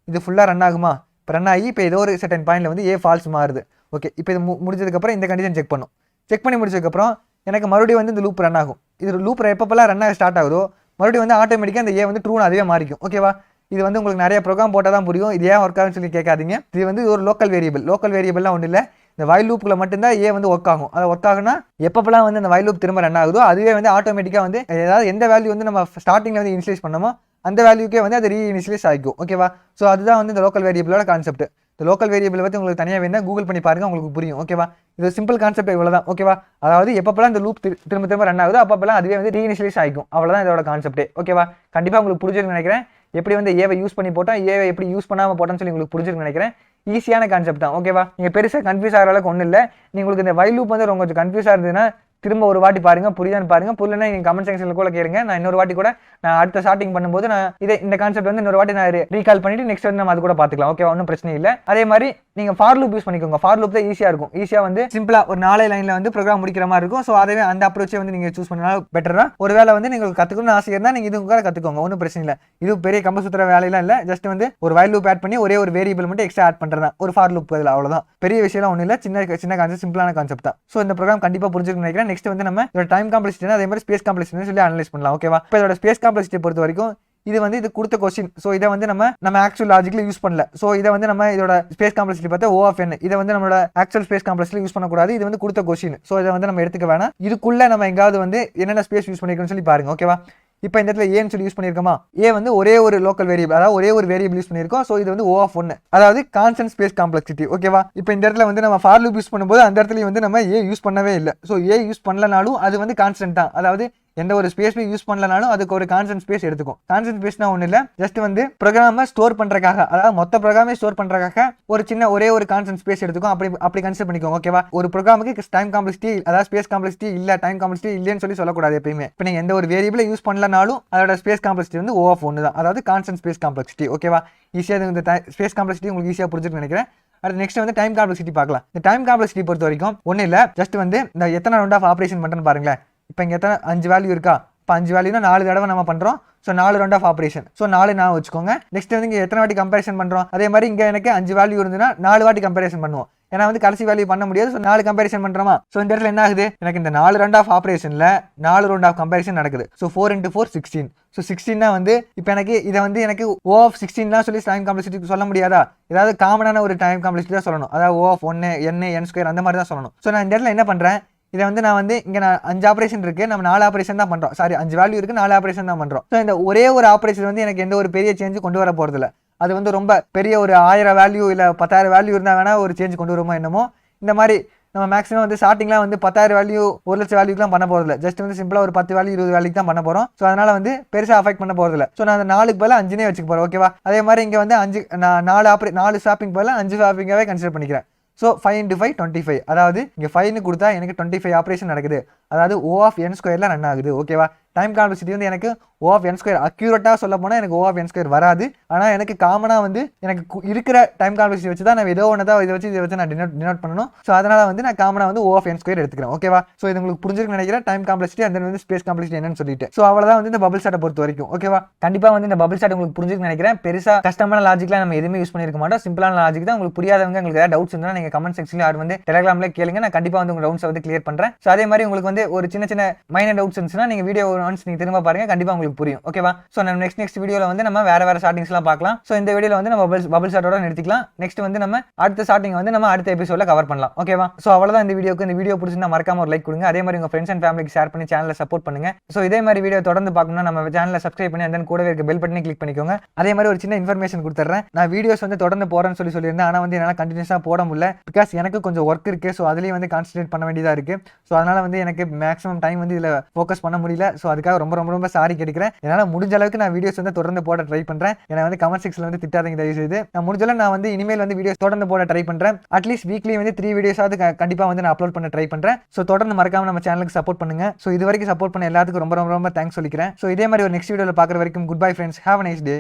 இது ஃபுல்லாக ரன் ஆகுமா, இப்போ ரன் ஆகி இப்போ ஏதோ ஒரு செர்டன் பாயிண்ட்ல வந்து ஏ ஃபால்ஸ் மாறுது. ஓகே, இப்போ இது முடிஞ்சதுக்கப்புறம் இந்த கண்டிஷன் செக் பண்ணி முடிச்சதுக்கப்புறம் எனக்கு மறுபடியும் வந்து இந்த லூப் ரன் ஆகும். இது லூப் எப்பப்பெல்லாம் ரன் ஆக ஸ்டார்ட் ஆகுதோ மறுபடியும் வந்து ஆட்டோமேட்டிக்காக இந்த ஏ வந்து ட்ரூன்னு அதுவே மாறிக்கும். ஓகேவா, இது வந்து உங்களுக்கு நிறைய ப்ரோக்ராம் போட்டால் தான் புரியும். இது ஏன் ஒர்க் ஆகுன்னு சொல்லி கேட்காதீங்க. இது வந்து ஒரு லோக்கல் வேரியபிள்லாம் ஒன்றும் இல்லை. இந்த வைல் லூப்பில் மட்டும்தான் ஏ வந்து ஒர்க் ஆகும். அது ஒர்க் ஆகுனா எப்பப்பெல்லாம் வந்து இந்த வைல் லூப் திரும்ப ரன் ஆகுதோ அதுவே வந்து ஆட்டோமேட்டிக்காக வந்து ஏதாவது எந்த வேல்யூ வந்து நம்ம ஸ்டார்டிங்கில் வந்து இனிஷியலைஸ் பண்ணமோ அந்த வேல்யூக்கே வந்து அது ரீஇனிஷியலைஸ் ஆகிக்கும். ஓகேவா, ஸோ அதுதான் வந்து இந்த லோக்கல் வேரியபிளோட கான்செப்ட். இந்த லோக்கல் வேரியபிள் பற்றி உங்களுக்கு தனியாக வேணா கூகுள் பண்ணி பாருங்க, உங்களுக்கு புரியும். ஓகேவா? இது சிம்பிள் கான்செப்ட் இவ்வளோதான். ஓகேவா? அதாவது எப்பப்பெல்லாம் இந்த லூப் திரும்ப திரும்ப ரன் ஆகுதோ அப்பப்பெல்லாம் அதுவே வந்து ரீஇனிஷியலைஸ் ஆகிக்கும். அவ்வளோதான் இதோட கான்செப்டே. ஓகேவா? கண்டிப்பாக உங்களுக்கு புரிஞ்சிருக்குன்னு நினைக்கிறேன். எப்படி வந்து ஏவை யூஸ் பண்ணி போட்டோம், ஏவை எப்படி யூஸ் பண்ணாமல் போட்டோம்னு சொல்லி உங்களுக்கு புரிஞ்சிருக்குன்னு நினைக்கிறேன். ஈஸியான கான்செப்ட் தான். ஓகேவா? நீங்கள் பெருசாக கன்ஃபியூஸ் ஆகிற அளவுக்கு ஒன்றும் இல்லை. உங்களுக்கு இந்த வைல் லூப் வந்து கொஞ்சம் கன்ஃபியூஸாக இருந்ததுன்னா திரும்ப ஒரு வாட்டி பாருங்க, புரியுதான்னு பாருங்க. புரியலன்னா நீங்கள் கமெண்ட் செக்ஷனில் கூட கேளுங்க. நான் இன்னொரு வாட்டி கூட நான் அடுத்த ஸ்டார்டிங் பண்ணும்போது நான் இந்த கான்செப்ட் வந்து இன்னொரு வாட்டி நான் ரீகால் பண்ணிட்டு நெக்ஸ்ட் வந்து நம்ம அது கூட பார்த்துக்கலாம். ஓகே, ஒன்றும் பிரச்சனை இல்லை. அதே மாதிரி நீங்கள் ஃபார் லூப் யூஸ் பண்ணிக்கோங்க. ஃபார் லூப் தான் ஈஸியாக இருக்கும். ஈஸியாக வந்து சிம்பிளாக ஒரு 4 லைனில் வந்து ப்ரோக்ராம் முடிக்கிற மாதிரி இருக்கும். ஸோ அதே அந்த அப்ரோச்சே வந்து நீங்கள் சூஸ் பண்ணாலும் பெட்டர் தான். ஒரு வேலை வந்து நீங்கள் கற்றுக்கணும்னு ஆசை இருந்தால் நீங்கள் இது கூட கற்றுக்கோங்க, ஒன்றும் பிரச்சனை இல்லை. இது பெரிய கம்ப சுற்றுற வேலையெல்லாம் இல்லை. ஜஸ்ட் வந்து ஒரு வைல் லூப் ஆட் பண்ணி ஒரே ஒரு வேரியபிள் மட்டும் எக்ஸ்ட்ரா ஆட் பண்ணுறதா ஒரு ஃபார் லூப் பதில், அவ்வளோதான். பெரிய விஷயம் ஒன்றும் இல்லை. சின்ன கான்செப்ட், சிம்பிளான கான்செப்ட் தான். ஸோ இந்த ப்ரோக்ராம் கண்டிப்பாக புரிஞ்சுக்கணும்னு நினைக்கிறேன். நெக்ஸ்ட் வந்து நம்ம இதோட டைம் காம்ப்ளெக்சிட்டி அதே மாதிரி ஸ்பேஸ் காம்ப்ளெக்சிட்டி சொல்லி அனலைஸ் பண்ணலாம். ஓகேவா? இப்போ இதோட ஸ்பேஸ் காம்ப்ளெக்சிட்டி பொறுத்த வரைக்கும் இது வந்து இது கொடுத்த கொஸ்டின். ஸோ இதை வந்து நம்ம ஆக்சுவல் லாஜிக்ல யூஸ் பண்ணல. ஸோ இதை வந்து நம்ம இதோட ஸ்பேஸ் காம்ப்ளெக்சிட்டி பார்த்தா O of n. இதை வந்து நம்மளோட ஆக்சுவல் ஸ்பேஸ் காம்ப்ளெக்ஸ்ல யூஸ் பண்ணக்கூடாது. இது வந்து கொடுத்த கொஸ்டின். ஸோ இதை வந்து நம்ம எடுத்துக்க வேணாம். இதுக்குள்ள நம்ம எங்காவது வந்து என்னென்ன ஸ்பேஸ் யூஸ் பண்ணிருக்கோம்னு சொல்லி பாருங்க. ஓகேவா? இப்போ இந்த இடத்துல ஏன்னு சொல்லி யூஸ் பண்ணியிருக்கோமா? ஏ வந்து ஒரே ஒரு லோக்கல் வேரியபிள், அதாவது ஒரே ஒரு வேரியபிள் யூஸ் பண்ணியிருக்கோம். ஸோ இது வந்து O of 1, அதாவது கான்ஸ்டன்ட் ஸ்பேஸ் காம்ப்ளெக்சிட்டி. ஓகேவா? இப்போ இந்த இடத்துல வந்து நம்ம ஃபார் லூப் யூஸ் பண்ணும்போது அந்த இடத்துல வந்து நம்ம ஏ யூஸ் பண்ணவே இல்லை. ஸோ ஏ யூஸ் பண்ணலனாலும் அது வந்து கான்ஸ்டன்ட் தான். அதாவது எந்த ஒரு ஸ்பேஸ்மே யூஸ் பண்ணலனாலும் அதுக்கு ஒரு கான்ஸ்டன்ட் ஸ்பேஸ் எடுத்துக்கும். கான்ஸ்டன்ட் ஸ்பேஸ்னா ஒன்றும் இல்லை, ஜஸ்ட் வந்து ப்ரோக்ராமை ஸ்டோர் பண்ணுறதுக்காக, அதாவது மொத்த ப்ரோக்ராமே ஸ்டோர் பண்ணுறதுக்காக ஒரே ஒரு கான்ஸ்டன்ட் ஸ்பேஸ் எடுத்துக்கும். அப்படி கன்சிடர் பண்ணிக்கோங்க. ஓகேவா? ஒரு ப்ரோக்ராமுக்கு டைம் காம்ப்ளெக்சிட்டி, அதாவது ஸ்பேஸ் காம்ப்ளெக்சிட்டி இல்லை, டைம் காம்ப்ளெக்சிட்டி இல்லைன்னு சொல்லக்கூடாது எப்பயுமே. இப்போ நீங்கள் எந்த ஒரு வேரியபிளை யூஸ் பண்ணலனாலும் அதோட ஸ்பேஸ் காம்ப்ளெக்சிட்டி வந்து O of 1 தான், அதாவது கான்ஸ்டன்ட் ஸ்பேஸ் காம்ப்ளெக்சிட்டி. ஓகேவா? ஈஸியாக இந்த ஸ்பேஸ் காம்ப்ளெக்சிட்டி உங்களுக்கு ஈஸியாக புரிஞ்சுன்னு நினைக்கிறேன். அடுத்து நெக்ஸ்ட் வந்து டைம் காம்ப்ளெக்சிட்டி பார்க்கலாம். இந்த டைம் காம்ப்ளெக்சிட்டி பொறுத்த வரைக்கும் ஒன்றும் இல்லை, ஜஸ்ட் வந்து இந்த எத்தனை ரவுண்ட் ஆஃப் ஆப்ரேஷன் பண்ணுறேன்னு பாருங்களேன். இப்போ இங்கே எத்தனை 5 வேல்யூ இருக்கா? இப்போ 5 வேல்யூனா 4 தடவை நம்ம பண்ணுறோம். So 4 round of operation. So 4 நான் வச்சுக்கோங்க. நெக்ஸ்ட் வந்து இங்கே எத்தனை வாட்டி கம்பேரிசன் பண்ணுறோம்? அதே மாதிரி இங்கே எனக்கு 5 வேல்யூ இருந்துன்னா 4 வாட்டி கம்பேரிசன் பண்ணுவோம். ஏன்னா வந்து கடைசி வேல்யூ பண்ண முடியாது. ஸோ 4 கம்பேரிசன் பண்ணுறோமா? ஸோ இந்த இடத்துல என்ன ஆகுது? எனக்கு இந்த 4 ரவுண்ட் ஆஃப் ஆப்ரேஷனில் 4 ரவுண்ட் ஆஃப் கம்பேரிசன் நடக்குது. ஸோ 4 × 4 16. ஸோ 16 வந்து இப்போ இதை வந்து எனக்கு O of 16 சொல்லி டைம் காம்ப்ளெக்சிட்டி சொல்ல முடியாதா? ஏதாவது காமனான ஒரு டைம் காம்ப்ளெக்சிட்டி தான் சொல்லணும். அதாவது O of 1, n² அந்த மாதிரி தான் சொல்லணும். ஸோ நான் இந்த இடத்துல என்ன பண்ணுறேன்? இதை வந்து நான் வந்து இங்கே 5 ஆப்ரேஷன் இருக்குது, நம்ம 4 ஆப்ரேஷன் தான் பண்ணுறோம். சாரி, 5 வேல்யூ இருக்குது, 4 ஆப்ரேஷன் தான் பண்ணுறோம். ஸோ இந்த ஒரே ஒரு ஆப்ரேஷன் வந்து எனக்கு எந்த ஒரு பெரிய சேஞ்சு கொண்டு வர போகிறதில்ல. அது வந்து ரொம்ப பெரிய ஒரு 1000 வேல்யூ இல்லை 10,000 வேல்யூ இருந்தால் வேணால் ஒரு சேஞ்ச் கொண்டு வருமோ என்னமோ. இந்த மாதிரி நம்ம மேக்ஸிமம் வந்து ஸ்டார்டிங்லாம் வந்து 10,000 வேல்யூ 1,00,000 வேல்யூக்குலாம் பண்ண போகிறதில்ல. ஜஸ்ட் வந்து சிம்பிளாக ஒரு 10 வேல்யூ 20 வேல்யூக்கு தான் பண்ண போகிறோம். ஸோ அதனால் வந்து பெருசாக அஃபெக்ட் பண்ண போகிறதில்ல. ஸோ நான் அந்த 4க்கு பதிலாக 5 வச்சுக்க போகிறேன். ஓகேவா? அதே மாதிரி இங்கே வந்து 4 ஷாப்பிங் பதிலாக 5 ஷாப்பிங்காகவே கன்சிடர் பண்ணிக்கிறேன். ஸோ 5 × 5 25. அதாவது இங்கே 5ன்னு கொடுத்தா எனக்கு 25 ஆப்ரேஷன் நடக்குது. அதாவது O of n² ரன் ஆகுது. ஓகேவா? டைம் காம்ப்ளெக்சிட்டி வந்து எனக்கு O of n² அக்யூரேட்டாக சொல்ல போனால் எனக்கு O of n² வராது. ஆனால் எனக்கு காமனாக வந்து எனக்கு இருக்கிற டைம் காம்ப்ளெக்சிட்டி வச்சு தான் நான் இதை வச்சு நான் டினோட் பண்ணணும். ஸோ அதனால் வந்து நான் காமனாக வந்து O of n² எடுத்துக்கிறேன். ஓகேவா? ஸோ இது உங்களுக்கு புரிஞ்சிருக்குன்னு நினைக்கிறேன். டைம் காம்ப்ளெக்சிட்டி அந்த வந்து ஸ்பேஸ் காம்ப்ளெக்சிட்டி என்னன்னு சொல்லிட்டு. ஸோ அவ்வளோதான் வந்து இந்த பபிள் சாட்டை பொறுத்த வரைக்கும். ஓகேவா? கண்டிப்பாக வந்து இந்த பபிள் சாட் உங்களுக்கு புரிஞ்சிருக்குன்னு நினைக்கிறேன். பெருசாக கஷ்டமான லாஜிக்லாம் நம்ம எதுவுமே யூஸ் பண்ணியிருக்க மாட்டோம். சிம்பிளான லாஜிக் தான். உங்களுக்கு புரியாதவங்க, உங்களுக்கு ஏதாவது டவுட்ஸ் இருந்தால் நீங்கள் கமெண்ட் செக்ஷனில் அது வந்து டெலிகிராமில் கேளுங்க. நான் கண்டிப்பாக வந்து உங்கள் டவுட்ஸை வந்து கிளியர் பண்ணுறேன். ஸோ அதே மாதிரி உங்களுக்கு வந்து ஒரு சின்ன மைனர் டவுட்ஸ் இருந்துச்சுன்னா நீங்கள் வீடியோ ஒன்ஸ் நீங்கள் திரும்ப பாருங்க, கண்டிப்பாக உங்களுக்கு புரியும். ஓகேவா? ஸோ நம்ம நெக்ஸ்ட் வீடியோவில் வந்து நம்ம வேற ஸ்டார்டிங்ஸ்லாம் பார்க்கலாம். ஸோ இந்த வீடியோவில் வந்து நம்ம பபிள் சாட்டோட நிறுத்திக்கலாம். நெக்ஸ்ட் வந்து நம்ம அடுத்த ஸ்டார்டிங் வந்து நம்ம அடுத்த எபிசோடில் கவர் பண்ணலாம். ஓகேவா? ஸோ அவ்வளோதான் இந்த வீடியோக்கு. இந்த வீடியோ பிடிச்சிருந்தா மறக்காம ஒரு லைக் கொடுங்க. அதே மாதிரி உங்கள் ஃப்ரெண்ட்ஸ் அண்ட் ஃபேமிலிக்கு ஷேர் பண்ணி சேனலை சப்போர்ட் பண்ணுங்க. ஸோ இதே மாதிரி வீடியோ தொடர்ந்து பார்க்கணும்னா நம்ம சேனலை சப்ஸ்கிரைப் பண்ணி அந்த கூடவே இருக்க பெல் பட்டனை கிளிக் பண்ணிக்கோங்க. அதே மாதிரி ஒரு சின்ன இன்ஃபர்மேஷன் கொடுத்துட்றேன். நான் வீடியோஸ் வந்து தொடர்ந்து போறேன்னு சொல்லியிருந்தேன். ஆனால் வந்து என்னால் கண்டினியூஸாக போட முடியல. பிகாஸ் எனக்கு கொஞ்சம் ஒர்க் இருக்கு. ஸோ அதுலேயும் வந்து கான்சன்ட்ரேட் பண்ண வேண்டியதாக இருக்கு. ஸோ அதனால வந்து எனக்கு மேக்ஸிமம் டைம் வந்து இதில் ஃபோக்கஸ் பண்ண முடியல. ஸோ அதுக்காக ரொம்ப சாரி கேட்கிறேன். என்னால் முடிஞ்ச அளவுக்கு நான் வீடியோஸ் வந்து தொடர்ந்து போட ட்ரை பண்ணுறேன். ஏன்னா வந்து கமெண்ட் செக்ஷனில் வந்து திட்டாதீங்க தயவு செய்து. நான் முடிஞ்சளவு நான் வந்து இனிமேல் வந்து வீடியோஸ் தொடர்ந்து போட ட்ரை பண்ணுறேன். அட்லீஸ்ட் வீக்லி வந்து 3 வீடியோஸாவது கண்டிப்பாக வந்து நான் அப்லோட் பண்ண ட்ரை பண்ணுறேன். ஸோ தொடர்ந்து மறக்காம நம்ம சேனலுக்கு சப்போர்ட் பண்ணுங்க. ஸோ இது வரைக்கும் சப்போர்ட் பண்ண எல்லாத்துக்கும் ரொம்ப தேங்க்ஸ் சொல்லிக்கிறேன். ஸோ இதே மாதிரி ஒரு நெக்ஸ்ட் வீடியோவில் பார்க்குற வரைக்கும் good bye friends. Have a nice day.